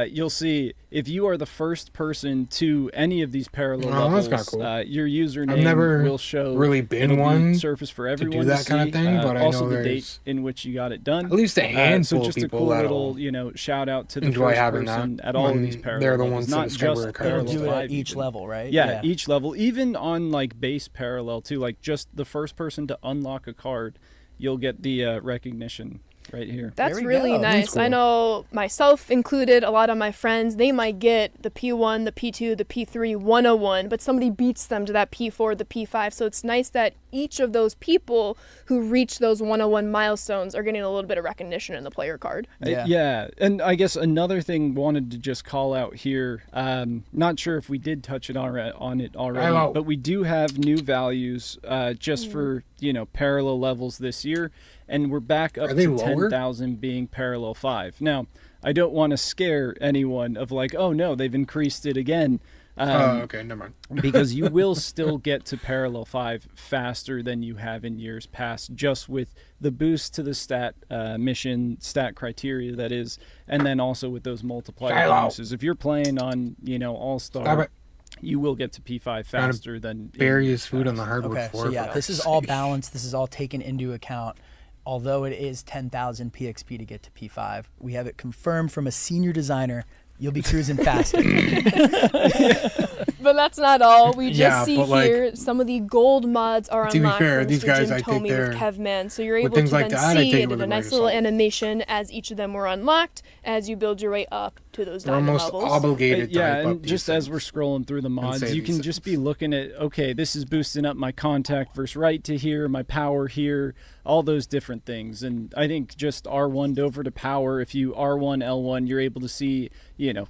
you'll see if you are the first person to any of these parallel Oh, that's levels, kinda cool. your username never will show. really been it'll be one surface for do everyone that kind of see, thing, but I also know the date there's in which you got it done. at least a handful so just of a people cool that'll little, shout out to the enjoy first having that person at all of when these parallel they're the levels, ones that not discover just a card. They'll parallel do it at 5 each even. level, right? Yeah, each level, even on like base parallel too, like just the first person to unlock a card, you'll get the recognition right here. That's There we really go. nice. That's I cool. know myself included, a lot of my friends, they might get the P1, the P2, the P3 101, but somebody beats them to that P4, the P5. So it's nice that each of those people who reach those 101 milestones are getting a little bit of recognition in the player card. Yeah. And I guess another thing wanted to just call out here. Not sure if we did touch it on it already, Hello. but we do have new values just for parallel levels this year, and we're back up Are they to lower? 10,000 being parallel 5. Now, I don't want to scare anyone of like, oh no, they've increased it again. Oh, okay, never mind. Because you will still get to parallel 5 faster than you have in years past, just with the boost to the stat mission stat criteria, that is, and then also with those multiplier Shiloh. bonuses. If you're playing on All Stop Star, it. you will get to P5 faster than Bury his food on the hardwood Okay, floor. so yeah, for this is fuck's all sake. balanced. This is all taken into account. Although it is 10,000 PXP to get to P5, we have it confirmed from a senior designer. You'll be cruising faster. But that's not all. We just Yeah, see but, like, here some of the gold mods are to be unlocked fair, from these Mr. guys, Jim I take Tomey their- with Kevman. So you're with able things to like then that, I see take it it with in a a grain nice of little salt. animation as each of them were unlocked as you build your way up to those They're diamond almost levels. obligated to Yeah, hype up and these just as things. we're scrolling through the mods, say you these can just things. be looking at, okay, this is boosting up my contact versus right to here, my power here, all those different things. And I think just R1 over to power, if you R1, L1, you're able to see,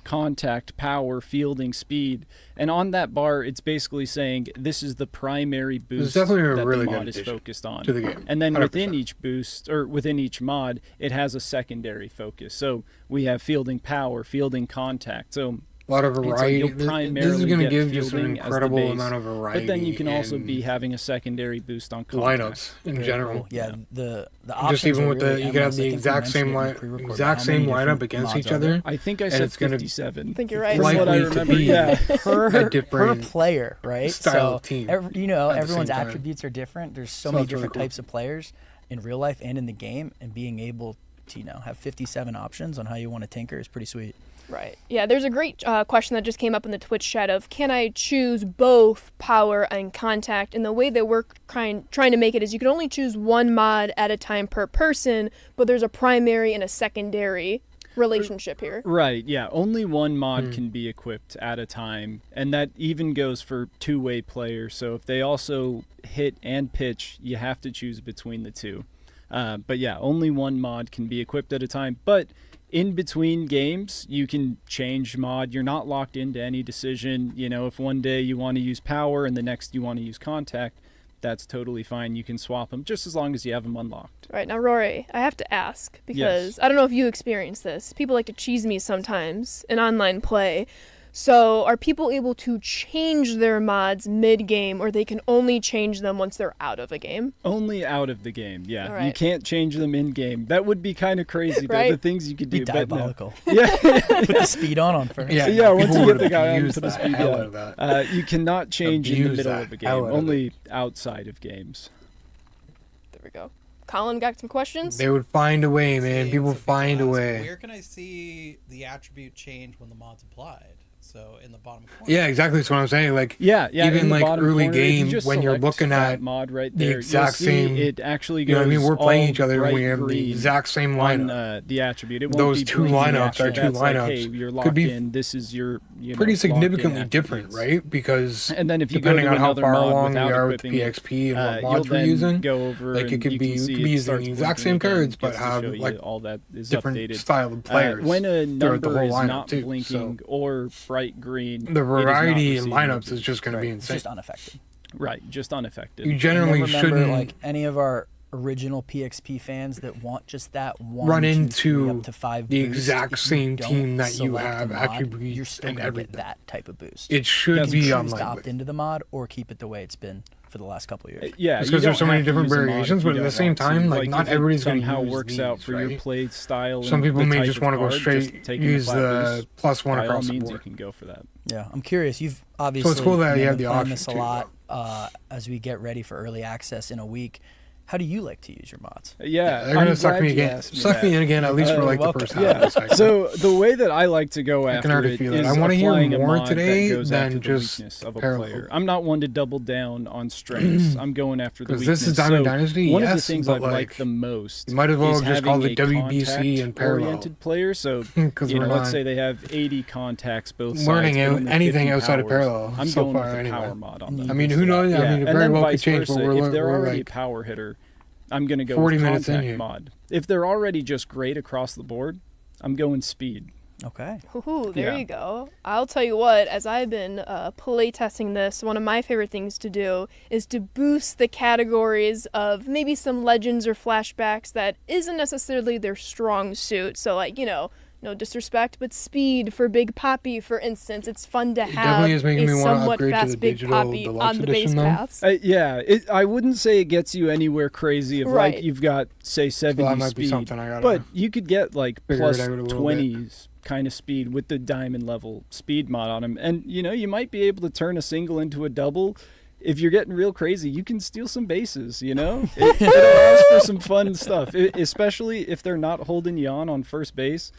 contact, power, fielding, speed. And on that bar, it's basically saying this is the primary boost definitely a that really the good mod is addition focused on. to the game, And then 100%. within each boost, or within each mod, it has a secondary focus. So we have fielding power, fielding contact. So a lot of so variety. you'll This is primarily going to get give just an fielding as the incredible base, amount of variety. but then you can also in be having a secondary boost on contact. lineups in Very general. cool. Yeah, the options Just even are with really you could have endless. I the think we exact same mentioned it in line, the pre-record, but exact how same many lineup different against mods each are there? other. I think I And said it's gonna- 57. I think you're right. From what I Likely to remember, be yeah. per different player, right? style so of team every, at the everyone's same time. attributes are different. There's so So many it's really different cool. types of players in real life and in the game, and being able to have 57 options on how you want to tinker is pretty sweet. Right. Yeah, there's a great question that just came up in the Twitch chat of, can I choose both power and contact? And the way that we're trying to make it is you can only choose one mod at a time per person, but there's a primary and a secondary relationship here. Right, yeah. Only one mod Hmm. can be equipped at a time, and that even goes for two-way players. So if they also hit and pitch, you have to choose between the two. But yeah, only one mod can be equipped at a time. But in between games, you can change mod. You're not locked into any decision. If one day you want to use power and the next you want to use contact, that's totally fine. You can swap them just as long as you have them unlocked. Right. Now, Rory, I have to ask, because I don't know if you experience this. People like to cheese me sometimes in online play. So are people able to change their mods mid-game, or they can only change them once they're out of a game? Only out of the game, yeah. All right. You can't change them in-game. That would be kind of crazy, Right? the things you could Be do. But no. diabolical. Yeah. Put the speed on first. Yeah, Yeah, once people you would get the guy on abuse to the the speed, hell yeah. out of that. You cannot change in the Abuse middle that of a game, hell out of only outside of games. There we go. Colin, got some questions? They would find a way, man. See, People so find a ask, way. Where can I see the attribute change when the mod's applied? So in the bottom corner. Yeah, exactly. That's what I'm saying. Like, Yeah, Even, in the like, bottom early corner, if you game, just when you're select looking that at mod right the there, exact you'll see same- it actually goes you know what I mean? We're playing all each other when bright we have the green exact same on lineup. the attribute. It won't Those be two green lineups after are two that's like, lineups. hey, you're Could locked be- in. This is your pretty locked-in significantly different, attributes. right? Because And then if you depending go to on how another far mod along we without are with equipping it, PXP and what you'll mods we're then using, go over like it and could you be can you see could be it using starts the exact blinking same again, cards, but gets to have show you like all that is different updated. style of players. When a throughout the number whole is lineup not too. blinking So or bright green, the it is not variety in receiving lineups a is just going to be It's insane. just unaffected. right, just unaffected. You And generally then remember, shouldn't like any of our original PXP fans that want just that one, run 2, 3, into up to 5 the boost, exact if you same don't team that you select have the mod, attributes you're still and gonna everything. get that type of boost. It should That's be choose on to like opt into the mod or keep it the way it's been for the last couple of years. Yeah, It's you 'cause there's so don't many have to different use a mod variations, if but you at the don't same want to. time, like, not if it everybody's gonna somehow use works out these, for your right? play style. Some and people the may type just of want to go card, straight just taking use flat the boost, +1 by all across the means, you board. can go for that. Yeah, I'm curious. You've obviously cool that you been have the playing option this a too, lot as we get ready for early access in a week. How do you like to use your mods? Yeah, They're gonna I'm suck glad me you again. asked me Suck me that. in again, at least for like the welcome. first half of the cycle. So the way that I like to go I after can already it feel it. is I want to hear applying a more mod today that goes than after the just weakness of a parallel. player. I'm not one to double down on strengths. I'm going after the 'Cause weakness. this is Diamond So Dynasty, one of the yes, things but, I like like, the most you might as well is just call having it a WBC and parallel. contact-oriented player. So 'Cause you know, we're let's not say they have 80 contacts both sides. learning but only anything 50 outside of powers. parallel I'm so going far with the anyway. power mod on them. I mean, who knows? Yeah, I mean, it and very then well could vice change, but versa. we're If they're already like a power hitter, I'm going to go 40 with minutes in contact here. mod. If they're already just great across the board, I'm going speed. Okay. Ooh, there Yeah. you go. I'll tell you what, as I've been play testing this, one of my favorite things to do is to boost the categories of maybe some legends or flashbacks that isn't necessarily their strong suit. So, like, you know, no disrespect, but speed for Big Poppy, for instance. It's fun to have definitely is making a me wanna somewhat upgrade to the fast Big digital Poppy deluxe on the base edition, though. paths. Yeah, I wouldn't say it gets you anywhere crazy if Right. like you've got say 70 that might be speed, something I gotta but you could get like figure plus it out a little 20s kind of speed with the diamond level speed mod on them, and you know you might be able to turn a single into a double. If you're getting real crazy, you can steal some bases. You know, it allows for some fun stuff, especially if they're not holding you on first base.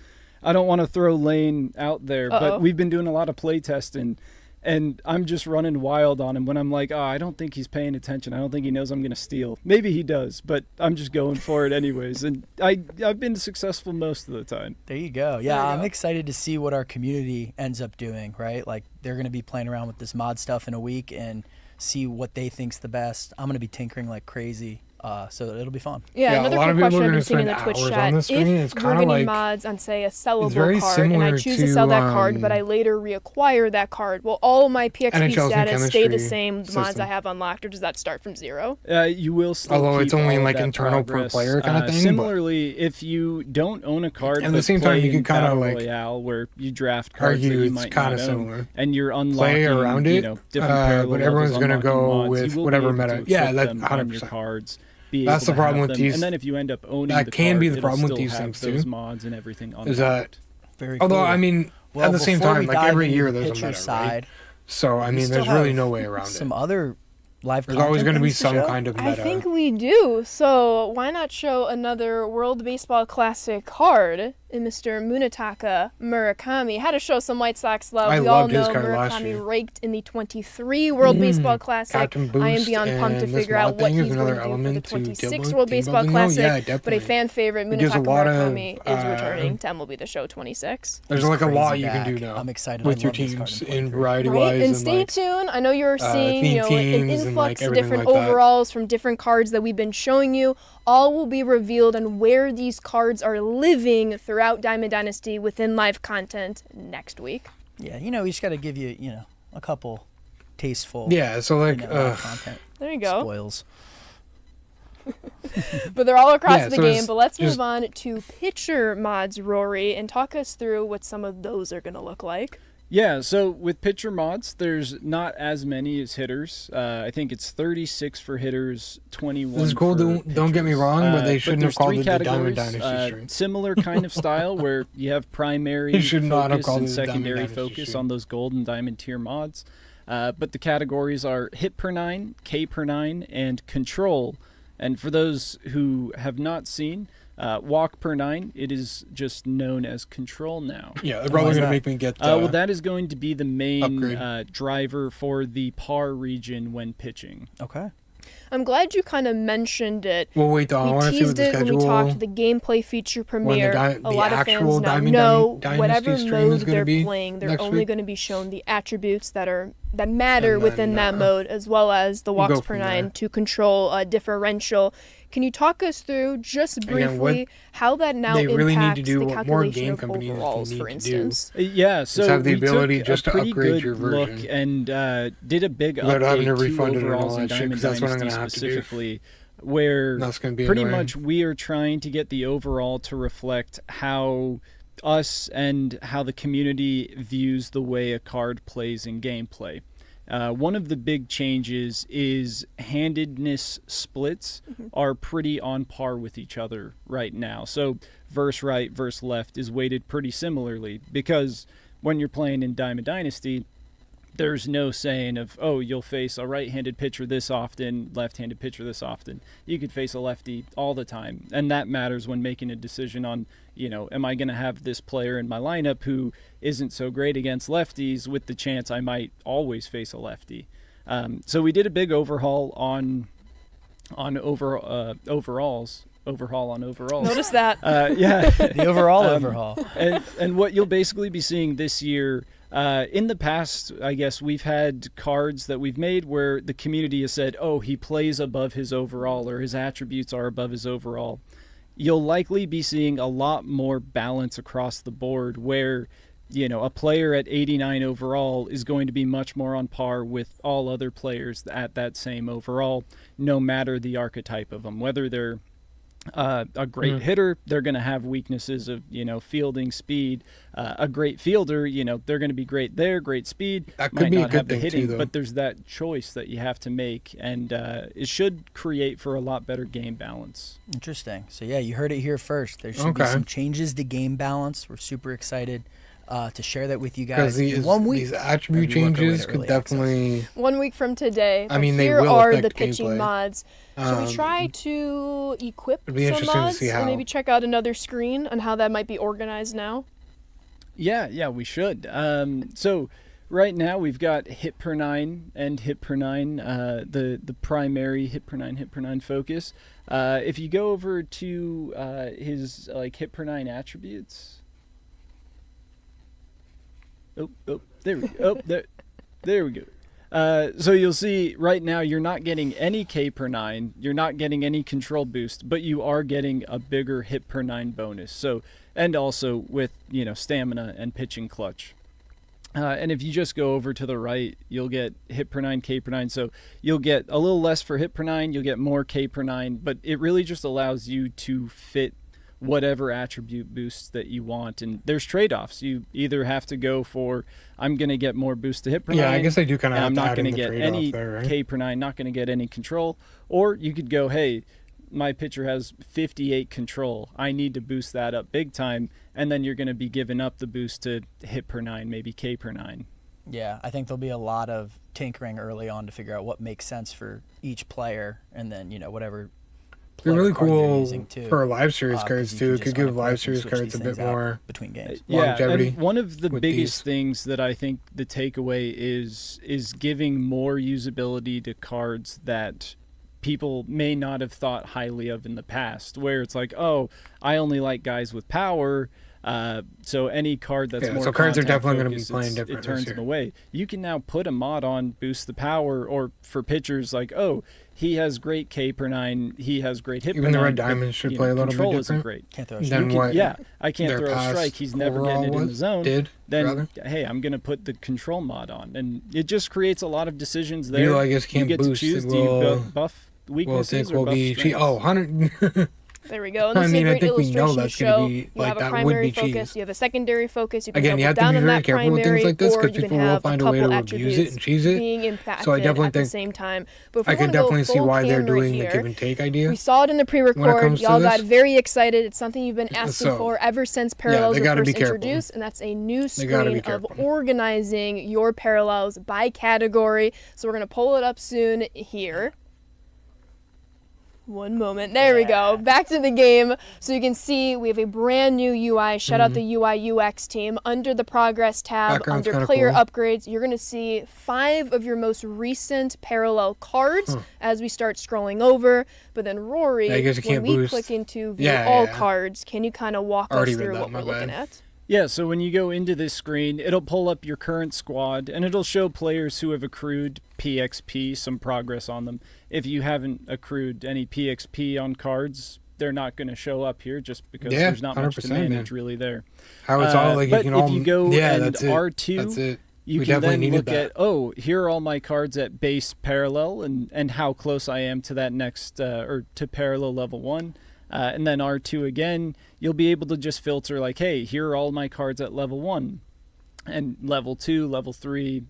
I don't want to throw Lane out there, Uh-oh. but we've been doing a lot of play testing, and I'm just running wild on him when I'm like, oh, I don't think he's paying attention. I don't think he knows I'm going to steal. Maybe he does, but I'm just going for it anyways. And I've been successful most of the time. There you go. Yeah, There you I'm go. excited to see what our community ends up doing, right? Like they're going to be playing around with this mod stuff in a week and see what they think's the best. I'm going to be tinkering like crazy. So it'll be fun. Yeah, Yeah, a another lot quick of people are question I've gonna been seeing in the spend Twitch hours chat. on this screen. It's If kinda we're getting like- mods on, say, a very sellable card, and I similar choose to sell that card, but to, I later reacquire that card, will all my PXP NHL's status stay the chemistry same mods system. I have unlocked, or does that start from zero? You will still Although it's keep only, all of like, that internal per progress. player kinda thing, but- Similarly, if you don't own a card, At the but same time, play you in can kinda, Battle like, Royale, where you draft cards argue that you it's might kinda not own, similar. and you're unlocking, Play around it, you know, different parallel but everyone's levels, gonna go unlocking mods, with you will whatever be able meta. to Yeah, equip that them on your 100%. cards. That's the problem with these- And then if you end up owning that the can card, be the it'll problem with still these have things, those too, mods and everything is that- unlocked. Very Although, cool. I mean, Well, at the same before time, we like dive every into year the there's a pitcher meta, right? side, So, I we mean, still there's really have no way around some it. other live There's always going to be some kind of I meta. think we do. So why not show another World Baseball Classic card in Mr. Munetaka Murakami? Had to show some White Sox love. I We all loved his know card last Murakami year. raked in the 23 World Baseball Classic. Captain I am Boost beyond pumped to and this figure out mod what thing is he's going another to do for the element to 26 team World building, Baseball though. Classic. Yeah, But a definitely. fan favorite, It gives a Munetaka lot of, Murakami, is returning to MLB The Show 26. There's He's like a lot crazy you can do back. now I'm excited. with I your love this card teams in in 23. variety Right, wise and stay like tuned. I know you're seeing, theme you know, an teams and, like, influx of everything different like that. overalls from different cards that we've been showing you. All will be revealed on where these cards are living throughout Diamond Dynasty within live content next week. Yeah, we just got to give you, a couple tasteful, Yeah, so like live content There you go. spoils. But they're all across Yeah, the so game. it's But let's just- move on to pitcher mods, Rory, and talk us through what some of those are going to look like. Yeah, so with pitcher mods, there's not as many as hitters. I think it's 36 for hitters, 21 this is cool. for Don't get me pitchers. wrong, but they shouldn't have there's called three it the Diamond categories, Dynasty stream. Similar kind of style where you have primary You should not have focus called and it the Diamond secondary Dynasty focus stream. on those gold and diamond tier mods. But the categories are hit per 9, K per 9, and control. And for those who have not seen, walk per 9, it is just known as control now. Yeah, they're probably Why's gonna that? make me get. Well, that is going to be the main upgrade. driver for the par region when pitching. Okay. I'm glad you kind of mentioned it. Well, wait, though. I We want to see what teased the it when we schedule. talked the gameplay feature premiere. the A lot of actual fans now Diamond know Dynasty whatever stream mode is gonna they're be playing, they're next only week. going to be shown the attributes that matter And within then, that mode, as well as the walks go per from nine there. to control a differential. Can you talk us through just Again, briefly how that now they really need to impacts do, the what more calculation game of companies overalls, need for to do. instance? Yeah, so have the we ability took just a to pretty upgrade good your look version. and did a big Without having to update to refund it and all overalls that in shit, 'cause Diamond that's what I'm Dynasty gonna have to do. specifically, where That's gonna be pretty annoying. much we are trying to get the overall to reflect how us and how the community views the way a card plays in gameplay. One of the big changes is handedness splits are pretty on par with each other right now. So verse right, verse left is weighted pretty similarly, because when you're playing in Diamond Dynasty, there's no saying of, oh, you'll face a right-handed pitcher this often, left-handed pitcher this often. You could face a lefty all the time, and that matters when making a decision on, am I going to have this player in my lineup who isn't so great against lefties, with the chance I might always face a lefty. So we did a big overhaul on overalls. Overhaul on overalls. Notice that. Yeah. The overall overhaul. And what you'll basically be seeing this year, in the past, I guess, we've had cards that we've made where the community has said, oh, he plays above his overall, or his attributes are above his overall. You'll likely be seeing a lot more balance across the board where, a player at 89 overall is going to be much more on par with all other players at that same overall, no matter the archetype of them, whether they're a great hitter, they're going to have weaknesses of, fielding, speed. A great fielder, they're going to be great there, great speed. That could might be a not good have the thing, too, hitting, though. but there's that choice that you have to make, and it should create for a lot better game balance. Interesting. So yeah, you heard it here first. There should be Okay. some changes to game balance. We're super excited to share that with you guys. Because In 1 week, these attribute as we work our way changes to could early access. definitely. 1 week from today. I but mean, they here will are the affect pitching gameplay. mods. Should we try to equip It'd be some interesting to mods see and how. maybe check out another screen on how that might be organized now? Yeah, we should. So right now we've got hit per 9 and hit per 9, the primary hit per 9 focus. If you go over to his hit per 9 attributes. Oh, there we go. There we go. So you'll see right now you're not getting any K per 9, you're not getting any control boost, but you are getting a bigger hit per 9 bonus. So, and also with, stamina and pitching clutch. And if you just go over to the right, you'll get hit per 9, K per 9. So you'll get a little less for hit per 9, you'll get more K per 9, but it really just allows you to fit whatever attribute boosts that you want. And there's trade-offs. You either have to go for, I'm going to get more boost to hit per 9. Yeah, I guess I do kind of and have I'm to not add in going to the get trade-off any there, right? K per 9, not going to get any control. Or you could go, hey, my pitcher has 58 control. I need to boost that up big time. And then you're going to be giving up the boost to hit per 9, maybe K per 9. Yeah, I think there'll be a lot of tinkering early on to figure out what makes sense for each player, and then whatever. It'd be really player card they're cool using too. for live series 'cause cards you too. can It just could kinda give flip live and series switch cards these a bit things out more. between games. longevity and one of the with biggest these. things that I think the takeaway is giving more usability to cards that people may not have thought highly of in the past, where it's like, oh, I only like guys with power. So any card that's Yeah, more so cards are contact definitely gonna be focused, playing it different turns this them year. away. You can now put a mod on, boost the power, or for pitchers like, oh, he has great K per 9, he has great hit Even per the 9. red but, diamonds should you play know, a little bit control isn't different great. Can't throw a than strike. what Yeah, I can't their throw a past strike. He's never overall getting it in the was- zone. did, then rather. hey, I'm gonna put the control mod on, and it just creates a lot of decisions there. You, I guess, you can't get boost. to choose. It Do you will- buff Well, I weaknesses think or will buff be strengths? 100. There we go. And I this is mean, I a great think we know illustration to that's gonna show be- you like, have a that would primary be focus, cheese. you have a secondary focus, you can Again, you double have to down be on very that careful with primary, things like this or because you can people will have a find a way couple to abuse it attributes and cheese it. being impacted So I definitely at the think same time. But if I we can wanna go definitely see full why they're camera doing the here, give and take idea. we saw it in the when it pre-record. comes to Y'all got this. very excited. It's something you've been asking So, for ever since Parallels they were gotta first be careful. introduced, and that's a new They gotta be screen of careful. organizing your parallels by category. So we're gonna pull it up soon here. One moment. There we go. Back to the game. So you can see we have a brand new UI. Shout out the UI UX team. Under the progress tab, Background's under kinda player cool. upgrades, you're going to see 5 of your most recent parallel cards as we start scrolling over. But then Rory, Yeah, I guess you when can't we boost. click into view Yeah, all yeah. cards, can you kind of walk Already us read through that, what my we're looking bad. at? Yeah, so when you go into this screen, it'll pull up your current squad, and it'll show players who have accrued PXP, some progress on them. If you haven't accrued any PXP on cards, they're not going to show up here just because Yeah, there's not much to 100%, man. manage really there. How it's all like but you can all. if you go yeah, and that's it. R2, That's it. you We can definitely then needed look that. at, oh, here are all my cards at base parallel and how close I am to that next, or to parallel level 1. And then R2 again, you'll be able to just filter like, hey, here are all my cards at level 1. And level 2, level 3,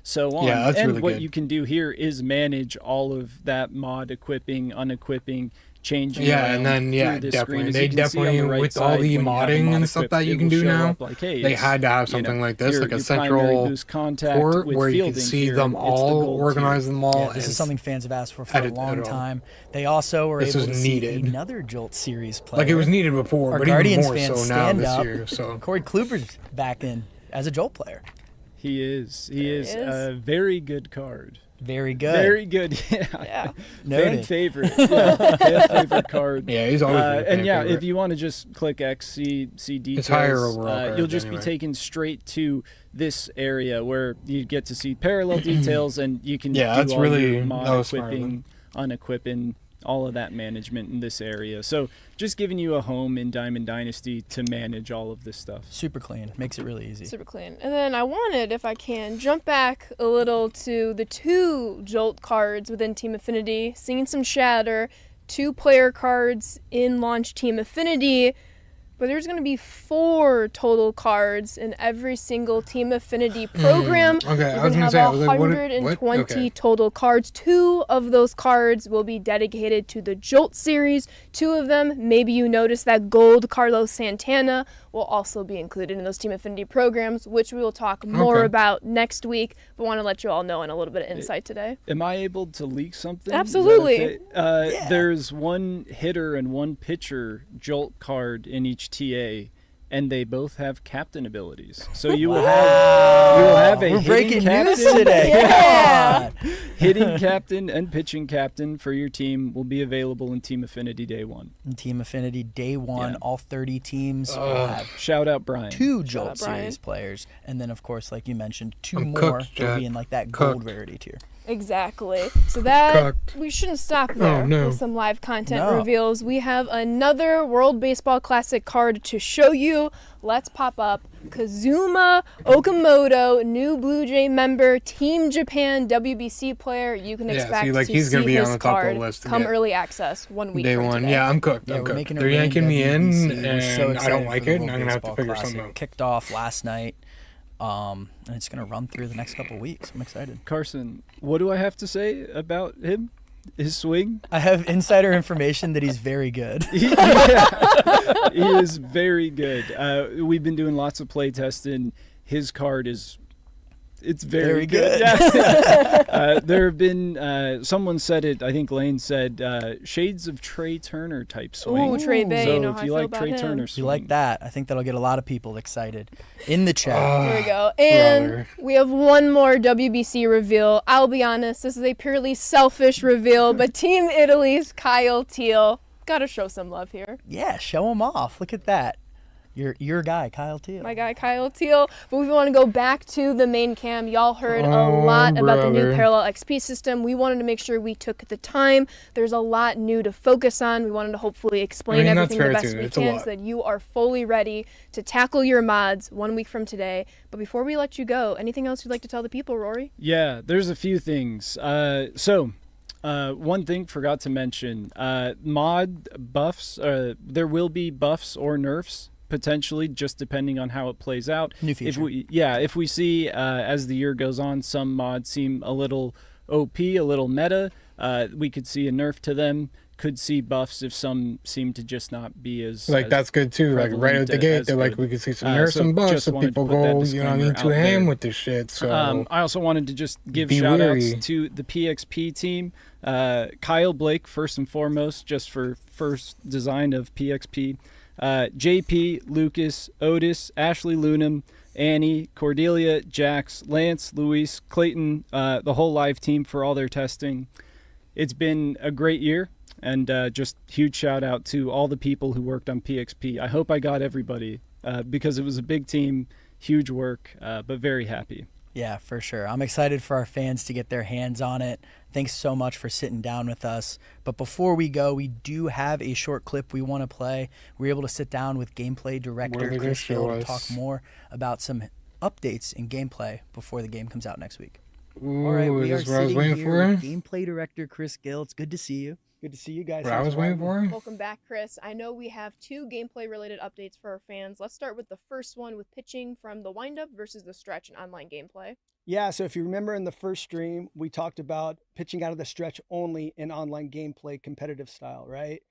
so on. Yeah, that's and really what good. you can do here is manage all of that mod equipping, unequipping, changing Yeah, around and then yeah, through this definitely. screen. As They you can see on definitely the right with all side, the when you have a modding mod and stuff equipped, that you it can will do show now, up like, hey, they it's, had to have something like this, your like a primary central boost contact port with where you can fielding see here, them and it's the all, gold tier. organize them all. Yeah, this and is something fans have asked for a edit long it all. time. They also were This able was to needed. see another Jolt Series player. Like it was needed before, Our but Guardians even more fans so now stand this up. year. So Corey Kluber's back in as a Jolt player. He is is. a very good card. Very good. Very good, yeah. Yeah. Fan Noted. favorite. Yeah, fan favorite card. yeah, he's always been a fan And yeah, favorite. if you want to just click X, see details, higher overall you'll cards just anyway. be taken straight to this area where you get to see parallel details, and you can Yeah, do that's all really- your mod that was smart of equipping, unequipping, all of that management in this area. So just giving you a home in Diamond Dynasty to manage all of this stuff. Super clean. Makes it really easy. Super clean. And then I wanted, if I can, jump back a little to the 2 Jolt cards within Team Affinity. Seeing some shatter, 2 player cards in Launch Team Affinity, but there's going to be 4 total cards in every single Team Affinity program. Okay, You're I was gonna gonna say, I have was like, what- 120 okay. total cards. 2 of those cards will be dedicated to the Jolt series. 2 of them, maybe you noticed that gold Carlos Santana will also be included in those Team Affinity programs, which we will talk more Okay. about next week, but want to let you all know in a little bit of insight today. Am I able to leak something? Is that Absolutely. okay? There's one hitter and one pitcher Jolt card in each TA, and they both have captain abilities. So you will have a We're hitting breaking captain, news today. Yeah. Come on. hitting captain and pitching captain for your team will be available in Team Affinity Day 1. In Team Affinity, day 1, Yeah. all 30 teams will have Shout out Brian. 2 out, Jolt Brian. Series players. And then, of course, like you mentioned, 2 I'm more cooked, will Jack. be in like that gold Cooked. rarity tier. Exactly. So that Cooked. we shouldn't stop there no. with some live content No. reveals. We have another World Baseball Classic card to show you. Let's pop up Kazuma Okamoto, new Blue Jay member, Team Japan WBC player. You can Yeah, see, expect like, to he's gonna see be on his the top of the card list to come get early access 1 week Day from 1, today. yeah, I'm cooked. Yeah, I'm we're cooked. making it They're rain yanking me in, WBC. We're so and I excited don't for like the it, and World I'm gonna have to Baseball figure Classic. something out. Kicked off last night, and it's gonna run through the next couple weeks. I'm excited. Carson, what do I have to say about him? His swing? I have insider information that he's very good. Yeah. He is very good. We've been doing lots of play testing. His card is it's very, Very good. Yeah. There have been someone said it, I think Lane said shades of Trey Turner type swing. Ooh, Trey Bay, So you know if how you I feel like about Trey him. Turner If you like swing, that, I think that'll get a lot of people excited in the chat. Here we go. And brother. we have one more WBC reveal. I'll be honest, this is a purely selfish reveal, but Team Italy's Kyle Teal. Gotta show some love here. Yeah, show him off. Look at that. Your guy, Kyle Teal. My guy Kyle Teal. But we want to go back to the main cam. Y'all heard a lot about the new brother. Parallel XP system. We wanted to make sure we took the time. There's a lot new to focus on. We wanted to hopefully explain I mean, that's everything the fair, best too. we It's a can lot. so that you are fully ready to tackle your mods 1 week from today. But before we let you go, anything else you'd like to tell the people, Rory? yeah, there's a few things. One thing forgot to mention, mod buffs, there will be buffs or nerfs potentially, just depending on how it plays out. New If feature. we see as the year goes on, some mods seem a little OP, a little meta, we could see a nerf to them. could see buffs if some seem to just not be as Like as that's good too. Like right out the prevalent gate, as they're like, good. we could see some So there's some buffs, just so wanted to people put that go, you know what I mean, disclaimer too out ham there. with this shit. So I also wanted to just give be shout wary. outs to the PXP team. Kyle Blake, first and foremost, just for first design of PXP. JP, Lucas, Otis, Ashley Lunam, Annie, Cordelia, Jax, Lance, Luis, Clayton, the whole live team for all their testing. It's been a great year, and just huge shout out to all the people who worked on PXP. I hope I got everybody because it was a big team, huge work, but very happy. Yeah, for sure. I'm excited for our fans to get their hands on it. Thanks so much for sitting down with us. But before we go, we do have a short clip we want to play. We're able to sit down with gameplay director What are they gonna Chris Hill show to talk us? more about some updates in gameplay before the game comes out next week. Ooh, All right, is we are this what I was sitting waiting here for? with gameplay director Chris Gill. It's good to see you. Good to see you guys. What I Thanks was for waiting having me. for? Welcome back, Chris. I know we have 2 gameplay-related updates for our fans. Let's start with the first one with pitching from the windup versus the stretch in online gameplay. Yeah, so if you remember in the first stream, we talked about pitching out of the stretch only in online gameplay competitive style, right?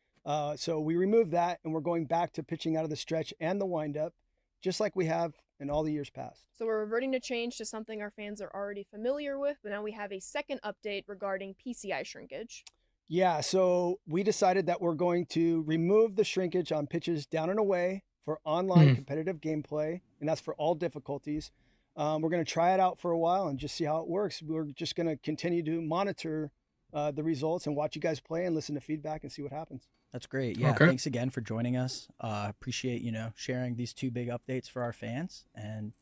So we removed that and we're going back to pitching out of the stretch and the windup, just like we have in all the years past. So we're reverting to change to something our fans are already familiar with, but now we have a second update regarding PCI shrinkage. Yeah, so we decided that we're going to remove the shrinkage on pitches down and away for online competitive gameplay, and that's for all difficulties. We're going to try it out for a while and just see how it works. We're just going to continue to monitor the results and watch you guys play and listen to feedback and see what happens. That's great. Yeah, Okay. thanks again for joining us. Appreciate, sharing these 2 big updates for our fans. And,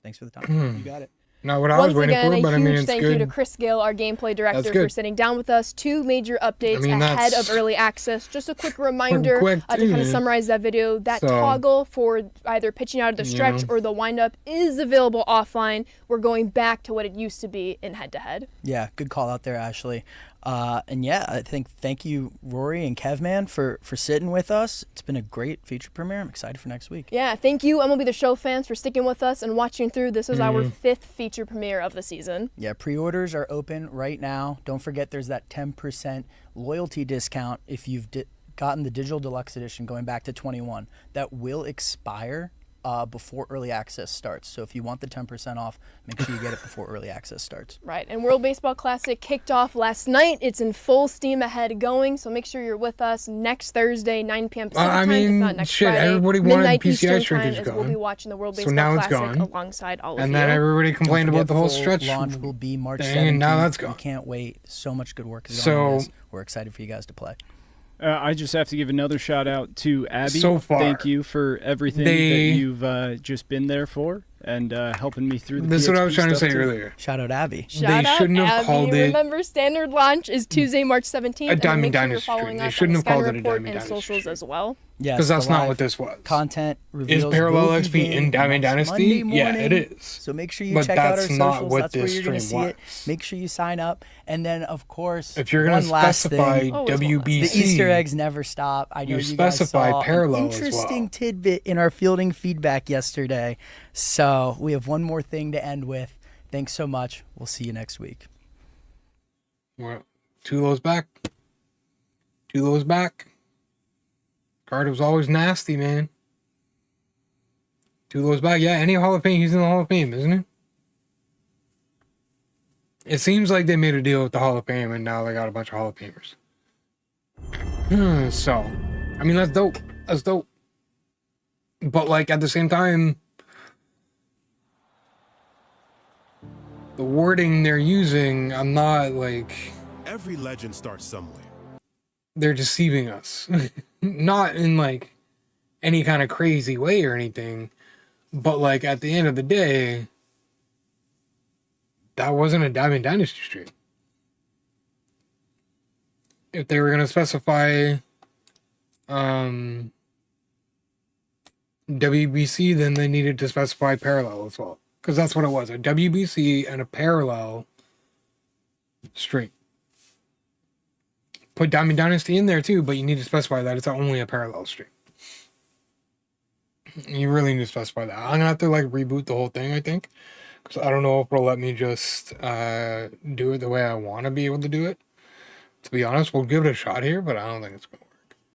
thanks for the time. You got it. Not what I was Once waiting again, for, a but I huge mean, it's thank you to good. Chris Gill, our gameplay director, for good. sitting down with us. 2 major updates mean, ahead that's of early access. Just a quick reminder quick to kind of too. summarize that video. That So, toggle for either pitching out of the stretch or the windup is available offline. We're going back to what it used to be in head-to-head. Yeah, good call out there, Ashley. And yeah, I think thank you, Rory and Kevman, for sitting with us. It's been a great feature premiere. I'm excited for next week. Yeah, thank you, MLB The Show fans, for sticking with us and watching through. This is our 5th feature premiere of the season. Yeah, pre-orders are open right now. Don't forget there's that 10% loyalty discount if you've gotten the Digital Deluxe Edition going back to 21. That will expire before early access starts. So if you want the 10% off, make sure you get it before early access starts. Right, and World Baseball Classic kicked off last night. It's in full steam ahead going, so make sure you're with us next Thursday, 9 p.m. Pacific I time, if mean, not next shit, Friday. everybody wanted midnight PCI Eastern time, shrinkage as we'll be gone. watching the World So Baseball now it's Classic gone. alongside all of And you. then everybody Don't complained forget about the whole full stretch. launch will be March 17th. Dang, now that's We gone. can't wait. So much good work is So- going on this. We're excited for you guys to play. I just have to give another shout out to Abby. So far, thank you for everything that you've just been there for and helping me through the This is what I PXP was trying to stuff, say too. earlier. Shout out Abby. Shout out shouldn't have Abby. called it Remember, standard launch is Tuesday, March 17th. a and Diamond make sure you're Dynasty following stream. They us on shouldn't the have called Sky it a Report Diamond and Dynasty socials stream. as well. Yes, Because that's the not live what this was. content reveals Is Parallel will XP begin in Diamond next Dynasty? Monday Yeah, it morning. is. So make sure you But check out our that's socials. not what That's where this you're going to stream see it. was. Make sure you sign up. And then, of course, If you're going one to last specify thing, WBC, the Easter eggs never stop. I know you you guys specify saw parallel an as interesting well. tidbit in our fielding feedback yesterday. So we have one more thing to end with. Thanks so much. We'll see you next week. Well, Tulo's back. Tulo's back. Carter's always nasty, man. Tulo's back. Yeah, any Hall of Fame, he's in the Hall of Fame, isn't he? It seems like they made a deal with the Hall of Fame and now they got a bunch of Hall of Famers. So, I mean, that's dope. That's dope. But, like, at the same time, the wording they're using, I'm not, like... Every legend starts somewhere. They're deceiving us. Not in, like, any kind of crazy way or anything. But, like, at the end of the day, that wasn't a Diamond Dynasty stream. If they were going to specify WBC, then they needed to specify parallel as well. Because that's what it was, a WBC and a parallel stream. Put Diamond Dynasty in there too, but you need to specify that it's only a parallel stream. You really need to specify that. I'm gonna have to like reboot the whole thing, I think, because I don't know if it'll let me just do it the way I want to be able to do it. To be honest, we'll give it a shot here, but I don't think it's gonna work.